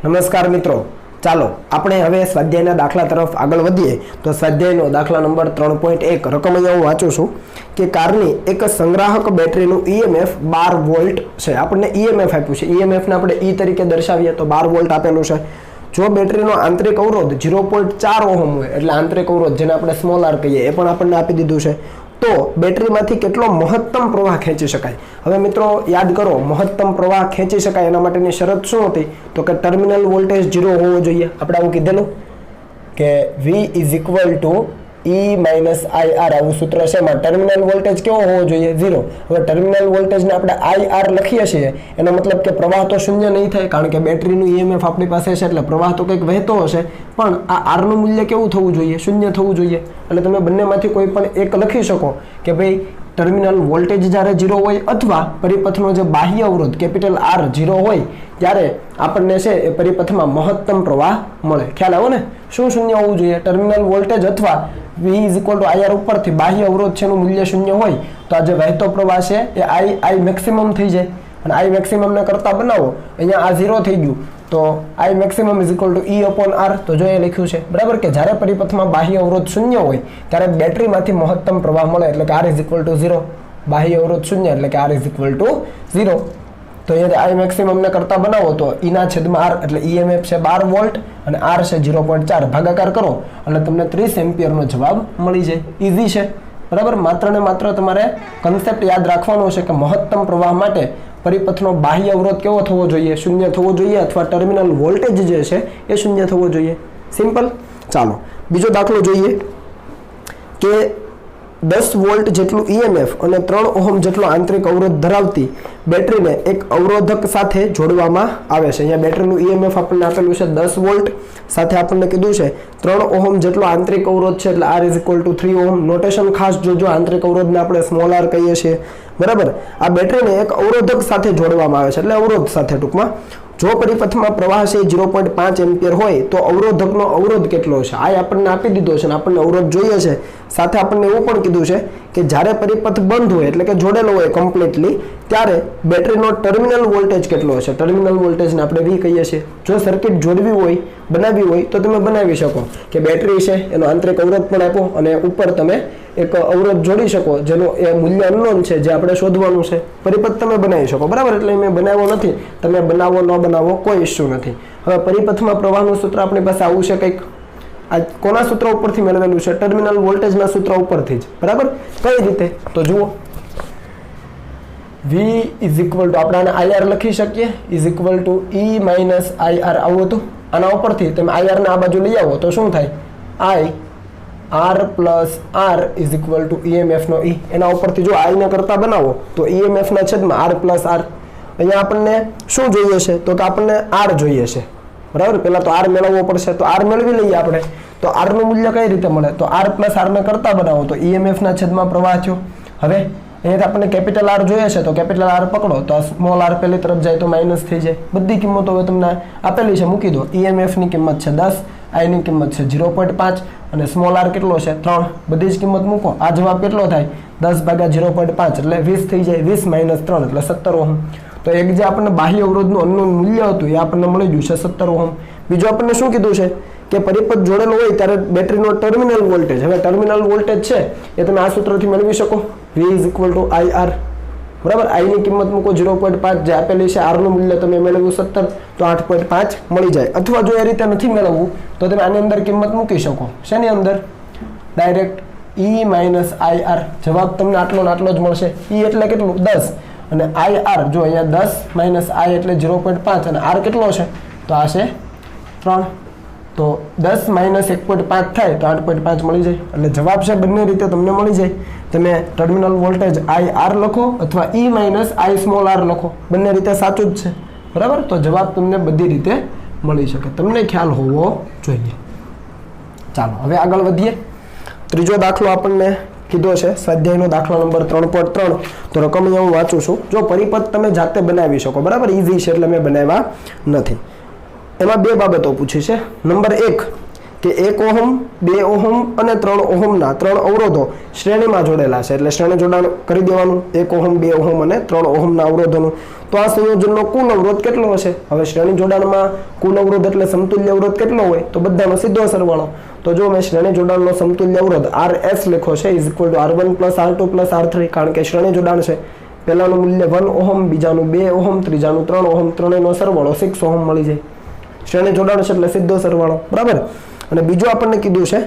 નમસ્કાર મિત્રો, ચાલો આપણે હવે સ્વાધ્યાયના દાખલા તરફ આગળ વધીએ. તો સ્વાધ્યાયનો દાખલા નંબર 3.1 રકમ અહીંયા હું વાંચું છું કે કારની એક સંગ્રાહક બેટરીનું EMF 12 વોલ્ટ છે. આપણને EMF આપ્યું છે, EMF ને આપણે E તરીકે દર્શાવીએ તો 12 વોલ્ટ આપેલું છે. જો બેટરીનો આંતરિક અવરોધ 0.4 ઓહમ હોય, એટલે આંતરિક અવરોધ જેને આપણે સ્મોલ r કહીએ, એ પણ આપણને આપી દીધું છે. તો બેટરીમાંથી કેટલો મહત્તમ પ્રવાહ ખેંચી શકાય? હવે મિત્રો યાદ કરો, મહત્તમ પ્રવાહ ખેંચી શકાય એના માટેની શરત શું હતી? તો કે ટર્મિનલ વોલ્ટેજ 0 હોવો જોઈએ. આપણે આવું કીધેલું કે V E IR, આવું સૂત્ર છે. એમાં ટર્મિનલ વોલ્ટેજ કેવો હોવો જોઈએ? 0. હવે ટર્મિનલ વોલ્ટેજને આપણે IR લખીએ છીએ, એનો મતલબ કે પ્રવાહ તો શૂન્ય નહીં થાય, કારણ કે બેટરીનું EMF આપણી પાસે છે એટલે પ્રવાહ તો કંઈક વહેતો હશે, પણ આ R નું મૂલ્ય કેવું થવું જોઈએ? શૂન્ય થવું જોઈએ. એટલે તમે બંનેમાંથી કોઈ પણ એક લખી શકો કે ભાઈ ટર્મિનલ વોલ્ટેજ જ્યારે 0 હોય અથવા પરિપથનો જે બાહ્ય અવરોધ કેપિટલ R 0 હોય ત્યારે આપણને છે એ પરિપથમાં મહત્તમ પ્રવાહ મળે. ખ્યાલ આવ્યો ને? શું શૂન્ય હોવું જોઈએ? ટર્મિનલ વોલ્ટેજ અથવા V IR ઉપરથી બાહ્ય અવરોધ છે એનું મૂલ્ય શૂન્ય હોય તો આ જે વહેતો પ્રવાહ છે એ I મેક્સિમમ થઈ જાય. અને I મેક્સિમમ ને કરતા બનાવો, અહીંયા આ 0 થઈ ગયું તો I maximum E/R. તો જો એ લખ્યું છે બરાબર કે જ્યારે પરિપથમાં બાહ્ય અવરોધ શૂન્ય હોય ત્યારે બેટરીમાંથી મહત્તમ પ્રવાહ મળે, એટલે કે R 0. બાહ્ય અવરોધ શૂન્ય એટલે કે R 0. તો અહીંયા I maximum ને કરતા બનાવો તો E/R એટલે EMF છે 12 વોલ્ટ અને R છે 0.4. ભાગાકાર કરો એટલે તમને 30 એમ્પિયરનો જવાબ મળી જાય. ઈઝી છે બરાબર. માત્ર ને માત્ર તમારે કન્સેપ્ટ યાદ રાખવાનો છે કે મહત્તમ પ્રવાહ માટે પરિપથનો બાહ્ય અવરોધ કેવો થવો જોઈએ? શૂન્ય થવો જોઈએ, અથવા ટર્મિનલ વોલ્ટેજ જે છે એ શૂન્ય થવો જોઈએ. સિમ્પલ. ચાલો બીજો દાખલો જોઈએ કે 10 વોલ્ટ જેટલું EMF અને 3 ઓહમ જેટલો આંતરિક અવરોધ ધરાવતી બેટરીને એક અવરોધક સાથે જોડવામાં આવે છે. અહીંયા બેટરીનું EMF આપણને આપેલું છે 10 વોલ્ટ, સાથે આપણને કીધું છે 3 ઓહમ જેટલો આંતરિક અવરોધ છે, એટલે R 3 ઓહમ. નોટેશન ખાસ જોજો, આંતરિક અવરોધને આપણે સ્મોલ r કહીએ છીએ બરાબર. આ બેટરીને એક અવરોધક સાથે જોડવામાં આવે છે, એટલે અવરોધ સાથે ટૂંકમાં. જો પરિપથમાં પ્રવાહ છે 0.5 એમ્પિયર હોય તો અવરોધકનો અવરોધ કેટલો છે આ આપણને આપી દીધો છે, અને આપણને અવરોધ જોઈએ છે. સાથે આપણને એવું પણ કીધું છે કે જ્યારે પરિપથ બંધ હોય એટલે કે જોડેલો હોય કમ્પ્લીટલી, ત્યારે બેટરીનો ટર્મિનલ વોલ્ટેજ કેટલો છે? ટર્મિનલ વોલ્ટેજને આપણે V કહીએ છીએ. જો સર્કિટ જોડવી હોય, બનાવવી હોય તો તમે બનાવી શકો કે બેટરી છે એનો આંતરિક અવરોધ પણ આપો અને ઉપર તમે એક અવરોધ જોડી શકો જેનું એ મૂલ્ય અનનોન છે, જે આપણે શોધવાનું છે. પરિપથ તમે બનાવી શકો બરાબર. એટલે મેં બનાવ્યો નથી, તમે બનાવો ન બનાવો કોઈ ઇશ્યુ નથી. હવે પરિપથમાં પ્રવાહનું સૂત્ર આપણી પાસે આવું છે કંઈક. આ કોના સૂત્ર ઉપરથી મેળવેલું છે? ટર્મિનલ વોલ્ટેજના સૂત્ર ઉપરથી જ બરાબર. કઈ રીતે? તો જુઓ, V આપણે આને IR લખી શકીએ E IR. આવું હતું. આના ઉપરથી તમે IR ને આ બાજુ લઈ આવો તો શું થાય? R R EMF નો E. એના ઉપરથી જો I ને કરતા બનાવો તો EMF ના છેદમાં R R. અહીંયા આપણને શું જોઈએ છે? તો આપણને R જોઈએ છે બરાબર. પેલા તો R મેળવવો પડશે, તો R મેળવી લઈએ આપણે. તો R નું મૂલ્ય કઈ રીતે મળે? તો R R ને કરતા બનાવો તો EMF ના છેદમાં પ્રવાહ થયો. હવે અહીંયા આપણને કેપિટલ R જોઈએ છે તો કેપિટલ R પકડો તો સ્મોલ r પેલી તરફ જાય તો માઇનસ થઈ જાય. બધી કિંમતો હવે તમને આપેલી છે, મૂકી દો. EMF ની કિંમત છે 10, I ની કિંમત છે 0.5 અને સ્મોલ r કેટલો છે? 3. બધી જ કિંમત મૂકો. આ જવાબ કેટલો થાય? 10/0.5 એટલે 20 થઈ જાય. 20 - 3 એટલે 17 ઓહમ. તો એક જે આપણને બાહ્ય અવરોધનું અનનોન મૂલ્ય હતું એ આપણને મળી ગયું છે 17 ઓહમ. બીજું આપણને શું કીધું છે કે પરિપથ જોડેલો હોય ત્યારે બેટરીનો ટર્મિનલ વોલ્ટેજ. હવે ટર્મિનલ વોલ્ટેજ છે એ તમે આ સૂત્રથી મેળવી શકો. V IR બરાબર. I ની કિંમત મૂકો 0.5 જે આપેલી છે, R નું મૂલ્ય તમે મેળવ્યું 17 તો 8.5 મળી જાય. અથવા જો એ રીતે નથી મેળવવું તો તમે આની અંદર કિંમત મૂકી શકો. શેની અંદર? Direct E IR. જવાબ તમને આટલો જ મળશે. E એટલે કેટલું? 10 અને IR જો અહીંયા 10 - I એટલે 0.5 અને R કેટલો છે? તો આ છે 3. તો 10 - 1.5 થાય તો 8.5 મળી જાય. એટલે જવાબ છે બંને રીતે તમને મળી જાય. તમે ટર્મિનલ વોલ્ટેજ IR લખો અથવા E I સ્મોલ r લખો, બંને રીતે સાચું જ છે બરાબર. તો જવાબ તમને બધી રીતે મળી શકે, તમને ખ્યાલ હોવો જોઈએ. ચાલો હવે આગળ વધીએ. ત્રીજો દાખલો આપણને કીધો છે સ્વાધ્યાયનો દાખલો નંબર 3.3. તો રકમ અહીંયા હું વાંચું છું. જો પરિપથ તમે જાતે બનાવી શકો બરાબર. ઈઝી છે એટલે મેં બનાવ્યા નથી. એમાં બે બાબતો પૂછી છે. નંબર 1 કે 1 ઓહમ 2 ઓહમ અને 3 ઓહમના 3 અવરોધો શ્રેણીમાં જોડેલા છે, એટલે શ્રેણી જોડાણ કરી દેવાનું 1 ઓહમ 2 ઓહમ અને 3 ઓહમના અવરોધોનું. તો આ સંયોજનનો કુલ અવરોધ કેટલો હશે? હવે શ્રેણી જોડાણમાં કુલ અવરોધ એટલે સમતુલ્ય અવરોધ કેટલો હોય? તો બધાનો સીધો સરવાળો. તો જો મેં શ્રેણી જોડાણનો સમતુલ્ય અવરોધ RS લખ્યો છે = R1 + R2 + R3, કારણ કે શ્રેણી જોડાણ છે. પહેલાનું મૂલ્ય 1 ઓહમ, બીજાનું 2 ઓહમ, ત્રીજાનું 3 ઓહમ, ત્રણેયનો સરવાળો 6 ઓહમ મળી જાય. શ્રેણી જોડાણ છે એટલે સીધો સરવાળો, બરાબર. અને બીજું આપણને કીધું છે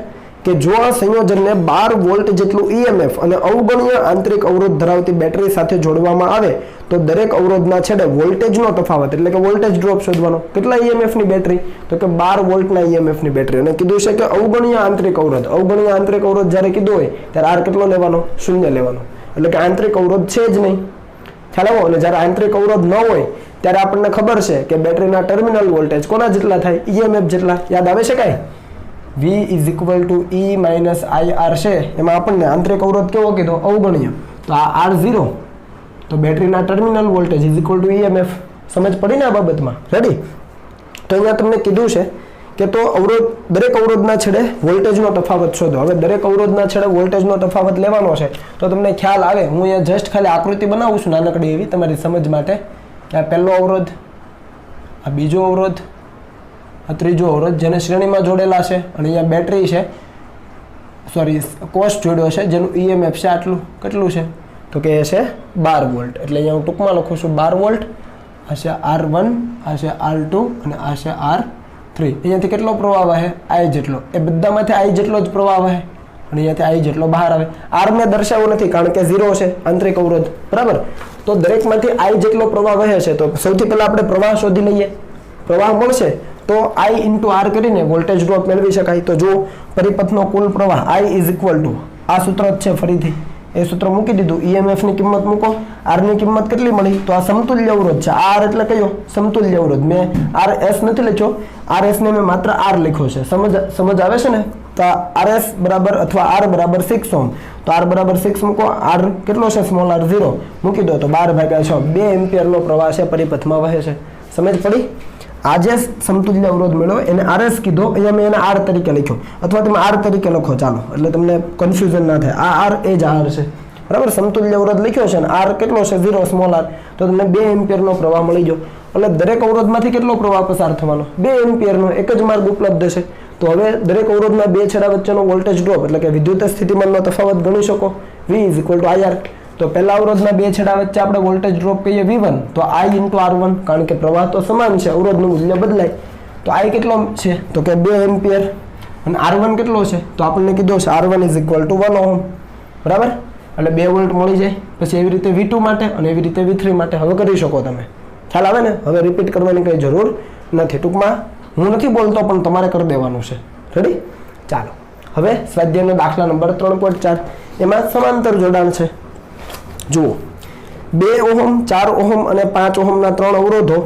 કે જો આ સંયોજનને 12 વોલ્ટ જેટલું EMF અને અવગણ્ય આંતરિક અવરોધ ધરાવતી બેટરી સાથે જોડવામાં આવે તો દરેક અવરોધના છેડે વોલ્ટેજનો તફાવત એટલે કે વોલ્ટેજ ડ્રોપ શોધવાનો. કેટલા EMF ની બેટરી? તો કે 12 વોલ્ટના EMF ની બેટરી. અને કીધું છે કે અવગણ્ય આંતરિક અવરોધ, અવગણ્ય આંતરિક અવરોધ જ્યારે કીધું હોય ત્યારે R કેટલો લેવાનો? 0 લેવાનો. એટલે કે આંતરિક અવરોધ છે જ નહીં. ખ્યાલ આવ્યો? અને જ્યારે આંતરિક અવરોધ ન હોય ત્યારે આપણને ખબર છે કે બેટરીના ટર્મિનલ વોલ્ટેજ કોના જેટલા થાય? EMF જેટલા. યાદ આવે છે કાંઈ? V = E - IR છે, એમાં આપણને આંતરિક અવરોધ કેવો કીધો? અવગણ્ય. તો આ R0 તો બેટરીના ટર્મિનલ વોલ્ટેજ = EMF. સમજ પડી ને આ બાબતમાં? રેડી? તો અહીંયા તમને કીધું છે કે તો અવરોધ, દરેક અવરોધના છેડે વોલ્ટેજનો તફાવત શોધો. હવે દરેક અવરોધના છેડે વોલ્ટેજનો તફાવત લેવાનો છે તો તમને ખ્યાલ આવે. હું અહીંયા જસ્ટ ખાલી આકૃતિ બનાવું છું નાનકડી એવી તમારી સમજ માટે, કે આ પહેલો અવરોધ, આ બીજો અવરોધ, આ ત્રીજો અવરોધ જેને શ્રેણીમાં જોડેલા છે, અને અહીંયા બેટરી છે, સોરી કોષ જોડ્યો છે જેનું EMF છે આટલું. કેટલું છે? તો કે એ છે 12 વોલ્ટ. એટલે અહીંયા હું ટૂંકમાં લખું છું 12 વોલ્ટ. આ છે R1, આ છે R2 અને આ છે R3. અહીંયાથી કેટલો પ્રવાહ વહે? I જેટલો. એ બધામાંથી I જેટલો જ પ્રવાહ વહે અને અહીંયાથી I જેટલો બહાર આવે. R મેં દર્શાવ્યું નથી કારણ કે 0 છે આંતરિક અવરોધ, બરાબર. તો દરેકમાંથી I જેટલો પ્રવાહ વહે છે. તો સૌથી પહેલા આપણે પ્રવાહ શોધી લઈએ. પ્રવાહ મળશે તો I × R કરીને વોલ્ટેજ ડ્રોપ મેળવી શકાય. તો જો પરિપથનો કુલ પ્રવાહ I = આ સૂત્ર જ છે, ફરીથી એ સૂત્ર મૂકી દીધું. EMF ની કિંમત મૂકો. R ની કિંમત કેટલી મળી? તો આ સમતુલ્ય અવરોધ છે. R એટલે કયો? સમતુલ્ય અવરોધ. મેં RS નથી લખ્યો, RS ને મેં માત્ર R લખ્યો છે. સમજ આવે છે ને? તો RS બરાબર અથવા R બરાબર 6 ઓહમ. તો R બરાબર 6 મૂકો. R કેટલો છે? સ્મોલ r 0 મૂકી દો તો 12/6 2 એમ્પિયરનો પ્રવાહ છે પરિપથમાં વહે છે. સમજ પડી? આ જે સમતુલ્ય અવરોધ મેળવ્યો એને RS કીધો. અહીંયા મેં એને R તરીકે લખ્યો, અથવા તમે R તરીકે લખો ચાલો, એટલે તમને કન્ફ્યુઝન ના થાય. આ R એ જ R છે, બરાબર. સમતુલ્ય અવરોધ લખ્યો છે ને R કેટલો છે? 0 સ્મોલ r. તો તમને 2 એમ્પિયરનો પ્રવાહ મળી ગયો. એટલે દરેક અવરોધમાંથી કેટલો પ્રવાહ પસાર થવાનો? 2 એમ્પિયરનો. એક જ માર્ગ ઉપલબ્ધ છે. તો હવે દરેક અવરોધના બે છેડા વચ્ચેનો વોલ્ટેજ ડ્રોપ એટલે કે વિદ્યુત સ્થિતિમાનનો તફાવત ગણી શકો. V = IR. તો પહેલા અવરોધના બે છેડા વચ્ચે આપણે વોલ્ટેજ ડ્રોપ કહીએ V1, તો I × R1, કારણ કે પ્રવાહ તો સમાન છે, અવરોધનું મૂલ્ય બદલાય. તો I કેટલો છે? તો કે 2 એમ્પિયર. અને R1 કેટલો છે? તો આપણને કીધો છે R1 = 1 ઓહમ, બરાબર. એટલે 2 વોલ્ટ મળી જાય. પછી એવી રીતે V2 માટે અને એવી રીતે V3 માટે હવે કરી શકો તમે. ખ્યાલ આવે ને? હવે રિપીટ કરવાની કંઈ જરૂર નથી. ટૂંકમાં હું નથી બોલતો પણ તમારે કરી દેવાનું છે. રેડી? ચાલો હવે સ્વાધ્યાયનો દાખલા નંબર 3.4. એમાં સમાંતર જોડાણ છે. જુઓ, 2 ઓહમ 4 ઓહમ અને 5 ઓહમના 3 અવરોધો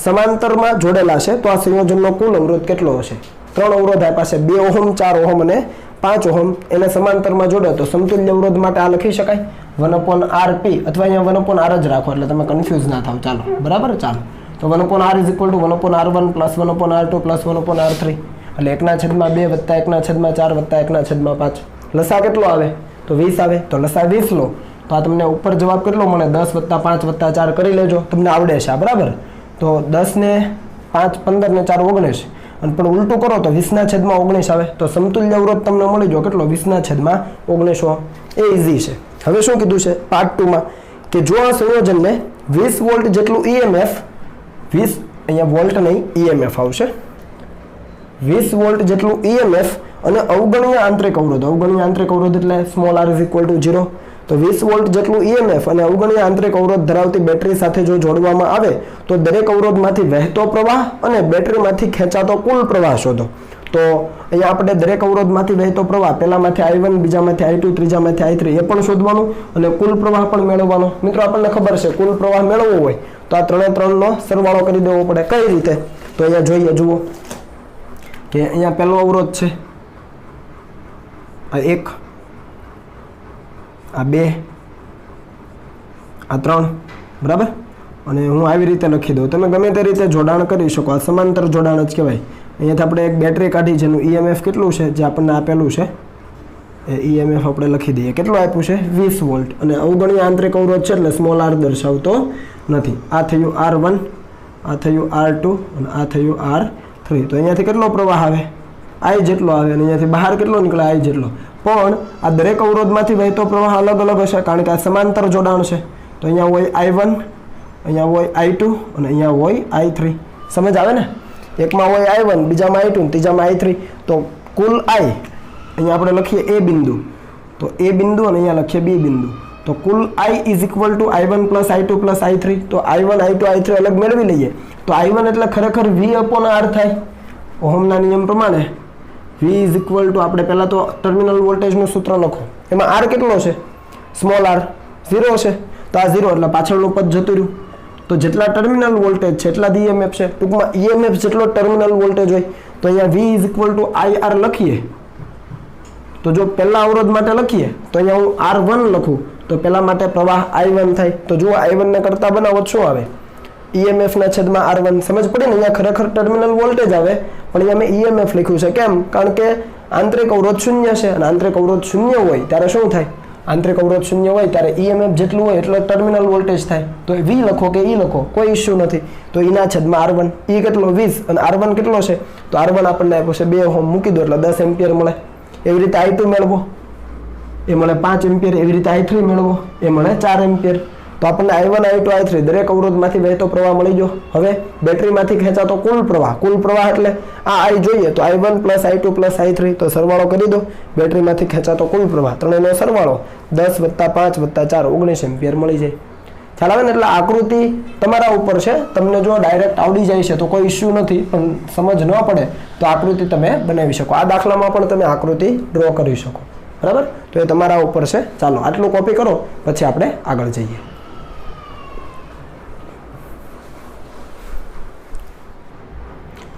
સમાંતરમાં જોડેલા છે. તો આ સંયોજનનો કુલ અવરોધ કેટલો હશે? 3 અવરોધ આપ્યા છે, 2 ઓહમ 4 ઓહમ અને 5 ઓહમ. એને સમાંતરમાં જોડો તો સમતુલ્ય અવરોધ માટે આ લખી શકાય 1/RP, અથવા અહીંયા 1/R જ રાખો એટલે તમે કન્ફ્યુઝ ના થાવ. ચાલો, બરાબર. ચાલો, તો 1/R = 1/R1 + 1/R2 + 1/R3. એટલે 1/2 + 1/4 + 1/5. લસા કેટલો આવે? તો 20 આવે. તો લસા 20 લો તો આ તમને ઉપર જવાબ કેટલો મળે? 10 + 5 + 4 કરી લેજો, તમને આવડે છે આ, બરાબર. તો 10 ને 5 15 ને 4 19, અને પણ ઉલટું કરો તો 20/19 આવે. તો સમતુલ્ય અવરોધ તમને મળી ગયો કેટલો? 20/19. એ ઈઝી છે. હવે શું કીધું છે પાર્ટ 2 માં? કે જો આ સંયોજનને 20 વોલ્ટ જેટલું EMF, 20 અહીંયા વોલ્ટ નહીં EMF આવશે, 20 વોલ્ટ જેટલું EMF અને અવગણ્ય આંતરિક અવરોધ, અવગણ્ય આંતરિક અવરોધ એટલે સ્મોલ r = 0. તો 20 વોલ્ટ જેટલું EMF અને અવગણ્ય આંતરિક અવરોધ ધરાવતી બેટરી સાથે જો જોડવામાં આવે તો દરેક અવરોધમાંથી વહેતો પ્રવાહ અને બેટરીમાંથી ખેંચાતો કુલ પ્રવાહ શોધો. તો અહીંયા આપણે દરેક અવરોધમાંથી વહેતો પ્રવાહ, પહેલામાંથી I1, બીજામાંથી I2, ત્રીજામાંથી I3 એ પણ શોધવાનું અને કુલ પ્રવાહ પણ મેળવવાનો. મિત્રો આપણને ખબર છે કુલ પ્રવાહ મેળવવો હોય તો આ 3/3નો સરવાળો કરી દેવો પડે. કઈ રીતે? તો અહીંયા જોઈએ, જુઓ કે અહીંયા પહેલો અવરોધ છે, આ 1, આ 2, આ 3, બરાબર. અને હું આવી રીતે લખી દઉં, તમે ગમે તે રીતે જોડાણ કરી શકો. આ સમાંતર જોડાણ જ કહેવાય. અહીંયાથી આપણે એક બેટરી કાઢી જેનું ઈએમએફ કેટલું છે જે આપણને આપેલું છે એ ઈએમએફ આપણે લખી દઈએ. કેટલું આપ્યું છે 20 વોલ્ટ અને અવગણીય આંતરિક અવરોધ છે એટલે સ્મોલ આર દર્શાવતો નથી. આ થયું R1, આ થયું R2 અને આ થયું R3. તો અહીંયાથી કેટલો પ્રવાહ આવે I જેટલો આવે અને અહીંયાથી બહાર કેટલો નીકળે I જેટલો. પણ આ દરેક અવરોધમાંથી વહેતો પ્રવાહ અલગ અલગ હશે કારણ કે આ સમાંતર જોડાણ છે. તો અહીંયા હોય I1, અહીંયા હોય I2 અને અહીંયા હોય I3. સમજ આવે ને? એકમાં હોય I1, બીજામાં I2 ત્રીજામાં I3. તો કુલ I અહીંયા આપણે લખીએ A બિંદુ, તો A બિંદુ અને અહીંયા લખીએ B બિંદુ. તો કુલ I is equal to I1 plus I2 plus I3. તો I1 I2 I3 અલગ મેળવી લઈએ તો I1 એટલે ખરેખર V અપોન R થાય ઓહમના નિયમ પ્રમાણે. V ઇઝ ઇક્વલ ટુ આપણે પહેલાં તો ટર્મિનલ વોલ્ટેજનું સૂત્ર લખો. એમાં R કેટલો છે? સ્મોલ r 0 છે. તો આ 0 એટલે પાછળનું પદ જતું રહ્યું. તો જેટલા ટર્મિનલ વોલ્ટેજ છે એટલા જ EMF છે. ટૂંકમાં EMF જેટલો ટર્મિનલ વોલ્ટેજ હોય તો અહીંયા V is equal to IR લખીએ. તો જો પહેલા અવરોધ માટે લખીએ તો અહીંયા હું R1 લખું તો પહેલા માટે પ્રવાહ I1 થાય. તો જુઓ I1 ને કરતા બનાવો શું આવે? EMF ના છેદમાં R1. સમજ પડી ને? અહીંયા ખરેખર ટર્મિનલ વોલ્ટેજ આવે પણ અહીંયા મેં EMF લખ્યું છે. કેમ? કારણ કે આંતરિક અવરોધ શૂન્ય છે અને આંતરિક અવરોધ શૂન્ય હોય ત્યારે શું થાય? આંતરિક અવરોધ શૂન્ય હોય ત્યારે EMF જેટલું હોય એટલે ટર્મિનલ વોલ્ટેજ થાય. તો V લખો કે E લખો કોઈ ઇશ્યુ નથી. તો E ના છેદમાં R1. E કેટલો? 20 અને R1 કેટલો છે? તો R1 આપણને આપ્યો છે 2 ઓહમ. મૂકી દો એટલે 10 એમ્પિયર મળે. એવી રીતે I2 મેળવો એ મળે 5 એમ્પિયર. એવી રીતે I3 મેળવો એ મળે 4 એમ્પિયર. તો આપણને I1 I2 I3 દરેક અવરોધમાંથી વહેતો પ્રવાહ મળી ગયો. હવે બેટરીમાંથી ખેંચાતો કુલ પ્રવાહ એટલે આ I જોઈએ તો I1 plus I2 plus I3. તો સરવાળો કરી દો. બેટરીમાંથી ખેંચાતો કુલ પ્રવાહ ત્રણેયનો સરવાળો 10 + 5 + 4 19 એમ્પિયર મળી જાય. ખ્યાલ આવે ને? એટલે આકૃતિ તમારા ઉપર છે. તમને જો ડાયરેક્ટ આવડી જાય છે તો કોઈ ઇશ્યુ નથી પણ સમજ ન પડે તો આકૃતિ તમે બનાવી શકો. આ દાખલામાં પણ તમે આકૃતિ ડ્રો કરી શકો. બરાબર? તો એ તમારા ઉપર છે. ચાલો આટલું કોપી કરો પછી આપણે આગળ જઈએ.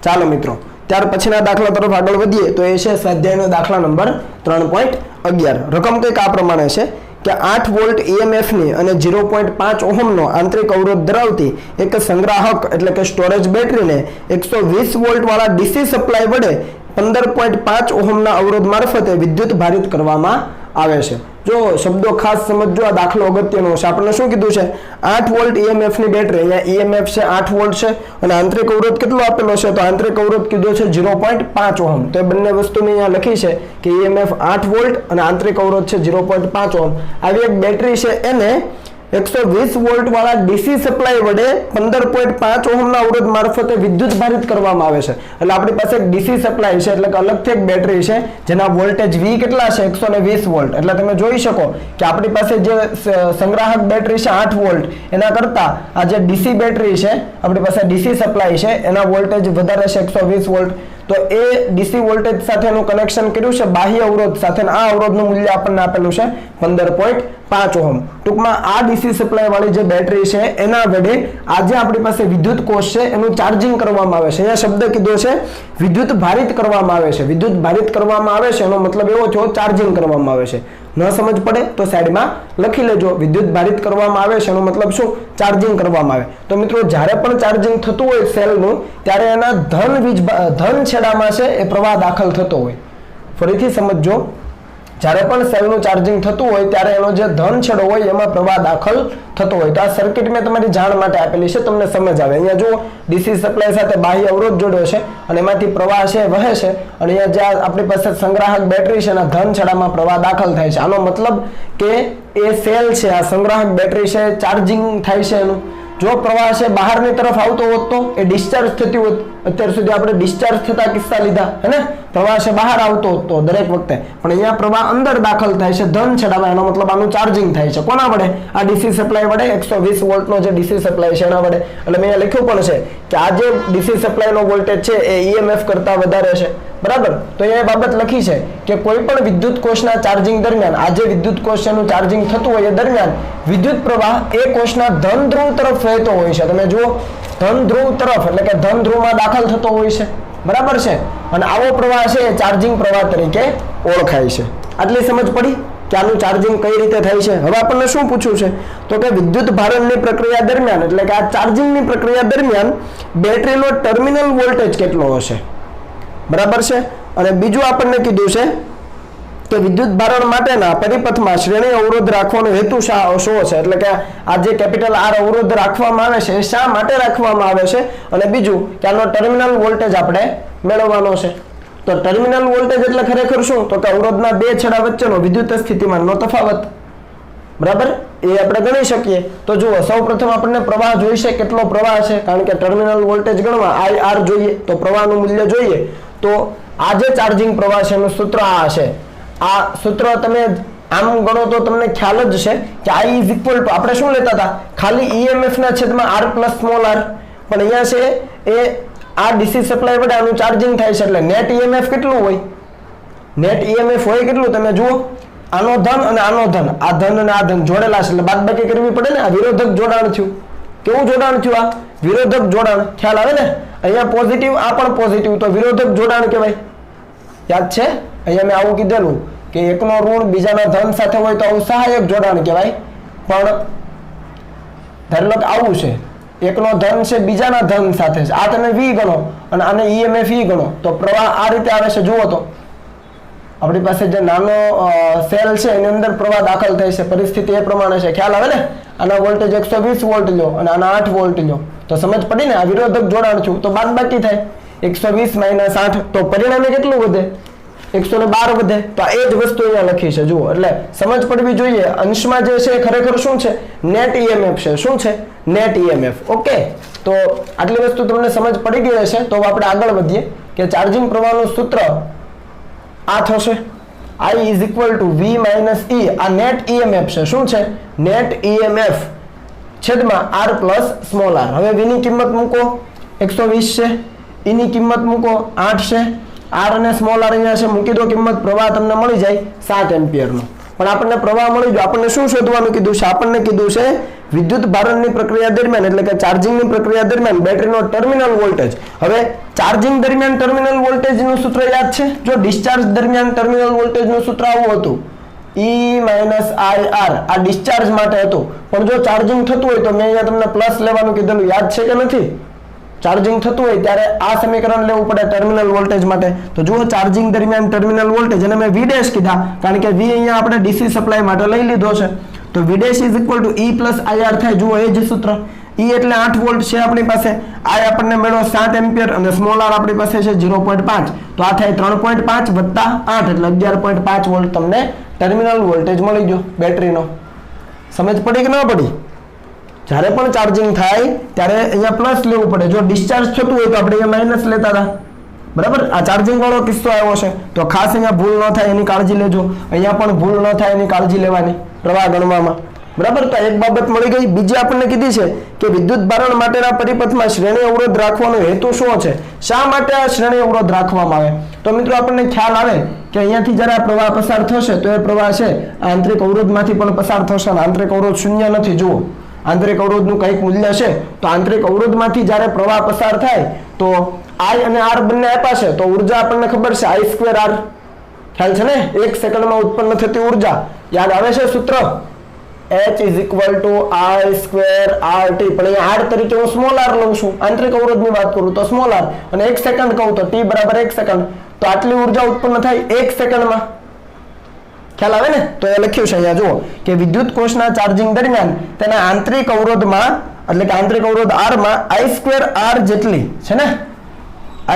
ચાલો મિત્રો ત્યાર પછીના દાખલા તરફ આગળ વધીએ તો એ છે સ્વાધ્યાયનો દાખલા નંબર 3.11. રકમ કંઈક આ પ્રમાણે છે કે 8 વોલ્ટ EMF ની અને 0.5 ઓહમનો આંતરિક અવરોધ ધરાવતી એક સંગ્રાહક એટલે કે સ્ટોરેજ બેટરીને 120 વોલ્ટ વાળા DC સપ્લાય વડે 15.5 ઓહમના અવરોધ મારફતે વિદ્યુત ભારિત કરવામાં આવે છે. જો શબ્દો ખાસ સમજો. આ દાખલો અગત્યનો છે. આપણને શું કીધું છે? 8 વોલ્ટ EMF ની બેટરી. અહીંયા EMF છે 8 વોલ્ટ છે અને આંતરિક અવરોધ કેટલો આપેલો છે? તો આંતરિક અવરોધ કીધો છે 0.5 ઓહમ. તો એ બંને વસ્તુ મેં અહીંયા લખી છે કે EMF 8 વોલ્ટ અને આંતરિક અવરોધ છે 0.5 ઓહમ. આવી એક બેટરી છે એને 120 વોલ્ટ વાળા DC સપ્લાય વડે 15.5 ઓહમના અવરોધ મારફતે વિદ્યુત ભારિત કરવામાં આવે છે. એટલે આપણી પાસે એક DC સપ્લાય છે એટલે કે અલગથી એક બેટરી છે જેના વોલ્ટેજ V કેટલા છે? 120 વોલ્ટ. એટલે તમે જોઈ શકો કે આપણી પાસે જે સંગ્રાહક બેટરી છે 8 વોલ્ટ એના કરતા આ જે DC બેટરી છે આપણી પાસે DC સપ્લાય છે એના વોલ્ટેજ વધારે છે 120 વોલ્ટ. તો એ DC વોલ્ટેજ સાથેનું કનેક્શન કર્યું છે બાહ્ય અવરોધ સાથે. આ અવરોધનું મૂલ્ય આપણને આપેલું છે 15.5 ઓહમ. ટૂંકમાં આ DC સપ્લાય વાળી જે બેટરી છે એના વડે આજે આપણી પાસે વિદ્યુત કોષ છે એનું ચાર્જિંગ કરવામાં આવે છે. અહીંયા શબ્દ કીધો છે વિદ્યુત ભારિત કરવામાં આવે છે. વિદ્યુત ભારિત કરવામાં આવે છે એનો મતલબ એવો થયો ચાર્જિંગ કરવામાં આવે છે. ન સમજ પડે તો સાઈડમાં લખી લેજો. વિદ્યુત ભારિત કરવામાં આવે છે એનો મતલબ શું? ચાર્જિંગ કરવામાં આવે. તો મિત્રો જ્યારે પણ ચાર્જિંગ થતું હોય સેલનું ત્યારે એના ધન છેડામાં છે એ પ્રવાહ દાખલ થતો હોય. ફરીથી સમજો. જ્યારે પણ સેલનું ચાર્જિંગ થતું હોય ત્યારે એનો જે ધન છેડો હોય એમાં પ્રવાહ દાખલ થતો હોય. તો આ સર્કિટ મેં તમારી જાણ માટે આપેલી છે તમને સમજ આવે. અહીંયા જુઓ DC સપ્લાય સાથે બાહ્ય અવરોધ જોડ્યો છે અને એમાંથી પ્રવાહ છે વહે છે અને અહીંયા જે આપણી પાસે સંગ્રાહક બેટરી છે એના ધન છેડામાં પ્રવાહ દાખલ થાય છે. આનો મતલબ કે એ સેલ છે આ સંગ્રાહક બેટરી છે ચાર્જિંગ થાય છે એનું. જો પ્રવાહ છે બહારની તરફ આવતો હોત તો એ ડિસ્ચાર્જ થતી હોત. અત્યાર સુધી આપણે ડિસ્ચાર્જ થતા કિસ્સા લીધા હે ને? પ્રવાહ છે બહાર આવતો હતો દરેક વખતે પણ અહીંયા પ્રવાહ અંદર દાખલ થાય છે ધન છેડામાં. એનો મતલબ આનું ચાર્જિંગ થાય છે. કોના વડે? આ DC સપ્લાય વડે. 120 વોલ્ટનો જે DC સપ્લાય છે એના વડે. એટલે મેં અહીંયા લખ્યું પણ છે કે આ જે DC સપ્લાયનો વોલ્ટેજ છે એ EMF કરતા વધારે છે. બરાબર? તો અહીંયા બાબત લખી છે કે કોઈ પણ વિદ્યુત કોષના ચાર્જિંગ દરમિયાન આ જે વિદ્યુત કોષ એનું ચાર્જિંગ થતું હોય એ દરમિયાન વિદ્યુત પ્રવાહ એ કોષના ધન ધ્રુવ તરફ વહેતો હોય છે. તમે જુઓ ધન ધ્રુવ તરફ એટલે કે ધન ધ્રુવમાં દાખલ થતો હોય છે. બરાબર છે? અને આવો પ્રવાહ છે એ ચાર્જિંગ પ્રવાહ તરીકે ઓળખાય છે. આટલી સમજ પડી કે આનું ચાર્જિંગ કઈ રીતે થાય છે. હવે આપણને શું પૂછ્યું છે તો કે વિદ્યુત ભારણની પ્રક્રિયા દરમિયાન એટલે કે આ ચાર્જિંગની પ્રક્રિયા દરમિયાન બેટરીનો ટર્મિનલ વોલ્ટેજ કેટલો હશે? બરાબર છે। અને બીજું આપણને કીધું છે કે વિદ્યુત ભારણ માટેના પરિપથમાં શ્રેણી અવરોધ રાખવાનો હેતુ શું છે, એટલે કે આ જે કેપિટલ આર અવરોધ રાખવામાં આવે છે એ શા માટે રાખવામાં આવે છે, અને બીજું કે આનો ટર્મિનલ વોલ્ટેજ આપણે મેળવવાનો છે। તો ટર્મિનલ વોલ્ટેજ એટલે ખરેખર શું, તો કે અવરોધના બે છેડા વચ્ચેનો વિદ્યુત સ્થિતિમાનનો તફાવત, બરાબર, એ આપણે ગણી શકીએ। તો જુઓ સૌપ્રથમ આપણને પ્રવાહ જોઈશે, કેટલો પ્રવાહ છે, કારણ કે ટર્મિનલ વોલ્ટેજ ગણવા આઈ આર જોઈએ, તો પ્રવાહનું મૂલ્ય જોઈએ। તો આ જે ચાર્જિંગ પ્રવાહ છે એનું સૂત્ર આ છે, આ સૂત્ર તમે આમ ગણો તો તમને ખ્યાલ જ છે કે I ઇઝ ઇક્વલ ટુ આપણે શું લેતા હતા, ખાલી EMF ના છેદમાં r પ્લસ સ્મોલ r, પણ અહીંયા છે એ આ ડીસી સપ્લાય વડે આનું ચાર્જિંગ થાય છે, એટલે નેટ EMF કેટલું હોય, નેટ EMF હોય કેટલું, તમે જુઓ આનો ધન અને આનો ધન, આ ધન અને આ ધન જોડેલા છે એટલે બાદબાકી કરવી પડે ને, આ વિરોધક જોડાણ થયું। કેવું જોડાણ થયું, આ વિરોધક જોડાણ, ખ્યાલ આવે ને, અહીંયા પોઝિટિવ આ પણ પોઝિટિવ, તો વિરોધક જોડાણ કહેવાય, યાદ છે। અહીંયા મેં આવું કીધેલું કે એકનો ઋણ બીજાના ધન સાથે હોય તો આવું સહાયક જોડાણ કહેવાય, પણ ધારો કે આવું છે, એકનો ધન છે બીજાના ધન સાથે છે, આ તમે V ગણો અને આને EMF E ગણો, તો પ્રવાહ આ રીતે આવે છે। જુઓ તો આપણી પાસે જે નાનો સેલ છે એની અંદર પ્રવાહ દાખલ થાય છે, પરિસ્થિતિ એ પ્રમાણે છે, ખ્યાલ આવે ને, આના વોલ્ટેજ 120 વોલ્ટ લ્યો અને આના 8 વોલ્ટ લ્યો, તો સમજ પડી ને, આ વિરોધક જોડાણ થયું, તો બાદબાકી થાય 120 - 8, તો પરિણામે કેટલું વધે, 112 વધે। તો આ એ જ વસ્તુ અહીંયા લખી છે, જુઓ, એટલે સમજ પડવી જોઈએ, અંશમાં જે છે ખરેખર શું છે, નેટ EMF છે, શું છે, નેટ EMF। ઓકે, તો આટલી વસ્તુ તમને સમજ પડી ગઈ હશે, તો આપણે આગળ વધીએ કે ચાર્જિંગ પ્રવાહનું સૂત્ર આ થશે, I is equal to V minus E, આ નેટ EMF છે, શું છે, નેટ EMF છેદમાં r પ્લસ સ્મોલ r। હવે V ની કિંમત મૂકો 120 છે, E ની કિંમત મૂકો 8 છે, r અને સ્મોલ r અહીંયા છે, મૂકી દો કિંમત, પ્રવાહ તમને મળી જાય 7 એમ્પિયરનો। પણ આપણને પ્રવાહ મળી ગયો, આપણને શું શોધવાનું કીધું છે, આપણને કીધું છે વિદ્યુત ભારણની પ્રક્રિયા દરમિયાન, એટલે કે ચાર્જિંગની પ્રક્રિયા દરમિયાન બેટરીનો ટર્મિનલ વોલ્ટેજ। હવે ચાર્જિંગ દરમિયાન ટર્મિનલ વોલ્ટેજનું સૂત્ર યાદ છે, જો ડિસ્ચાર્જ દરમિયાન ટર્મિનલ વોલ્ટેજનું સૂત્ર આવું હતું, E માઇનસ IR, આ ડિસ્ચાર્જ માટે હતું, પણ જો ચાર્જિંગ થતું હોય તો મેં અહીંયા તમને પ્લસ લેવાનું કીધેલું, યાદ છે કે નથી, ચાર્જિંગ થતું હોય ત્યારે આ સમીકરણ લેવું પડે ટર્મિનલ વોલ્ટેજ માટે। તો જુઓ ચાર્જિંગ દરમિયાન ટર્મિનલ વોલ્ટેજ, અને મેં V ડેશ કીધા કારણ કે V અહીંયા આપણે DC સપ્લાય માટે લઈ લીધો છે, તો V dash is equal to E plus IR થાય। જુઓ એ જ સૂત્ર, E એટલે 8 વોલ્ટ છે આપણી પાસે, I આપણને મળ્યો 7 એમ્પિયર અને સ્મોલ r આપણી પાસે છે 0.5, તો આ થાય 3.5 વત્તા 8 એટલે 11.5 વોલ્ટ તમને ટર્મિનલ વોલ્ટેજ મળી ગયો બેટરીનો। સમજ પડી કે ન પડી? જ્યારે પણ ચાર્જિંગ થાય ત્યારે અહીંયા પ્લસ લેવું પડે, જો ડિસ્ચાર્જ થતું હોય તો આપણે અહીંયા માઇનસ લેતા હતા, બરાબર। આ ચાર્જિંગ વાળો કિસ્સો આવ્યો છે, તો ખાસ અહીંયા ભૂલ ન થાય એની કાળજી લેજો, અહીંયા પણ ભૂલ ન થાય એની કાળજી લેવાની પ્રવાહ ગણવામાં, બરાબર। તો એક બાબત મળી ગઈ। બીજી આપણને કીધી છે કે વિદ્યુત ભારણ માટેના પરિપથમાં શ્રેણી અવરોધ રાખવાનો હેતુ શું છે, શા માટે આ શ્રેણી અવરોધ રાખવામાં આવે, તો મિત્રો આપણને ખ્યાલ આવે કે અહીંયાથી જ્યારે આ પ્રવાહ પસાર થશે તો એ પ્રવાહ છે આંતરિક અવરોધમાંથી પણ પસાર થશે, અને આંતરિક અવરોધ શૂન્ય નથી, જુઓ આંતરિક અવરોધનું કંઈક મૂલ્ય છે, તો આંતરિક અવરોધમાંથી જ્યારે પ્રવાહ પસાર થાય તો I અને R બંને આપ્યા છે, તો ઉર્જા આપણને ખબર છે I²R, ખ્યાલ છે ને, 1 સેકન્ડમાં ઉત્પન્ન થતી ઉર્જા યાદ આવે છે સૂત્ર, H is equal to I²RT, પણ અહીંયા R તરીકે હું સ્મોલ r લઉં છું, આંતરિક અવરોધની વાત કરું તો સ્મોલ r, અને 1 સેકન્ડ કહું તો T બરાબર 1 સેકન્ડ, તો આટલી ઉર્જા ઉત્પન્ન થાય 1 સેકન્ડમાં, ખ્યાલ આવે ને। તો એ લખ્યું છે અહીંયા જુઓ કે વિદ્યુત કોષના ચાર્જિંગ દરમિયાન તેના આંતરિક અવરોધમાં, એટલે કે આંતરિક અવરોધ R માં I²R જેટલી છે ને,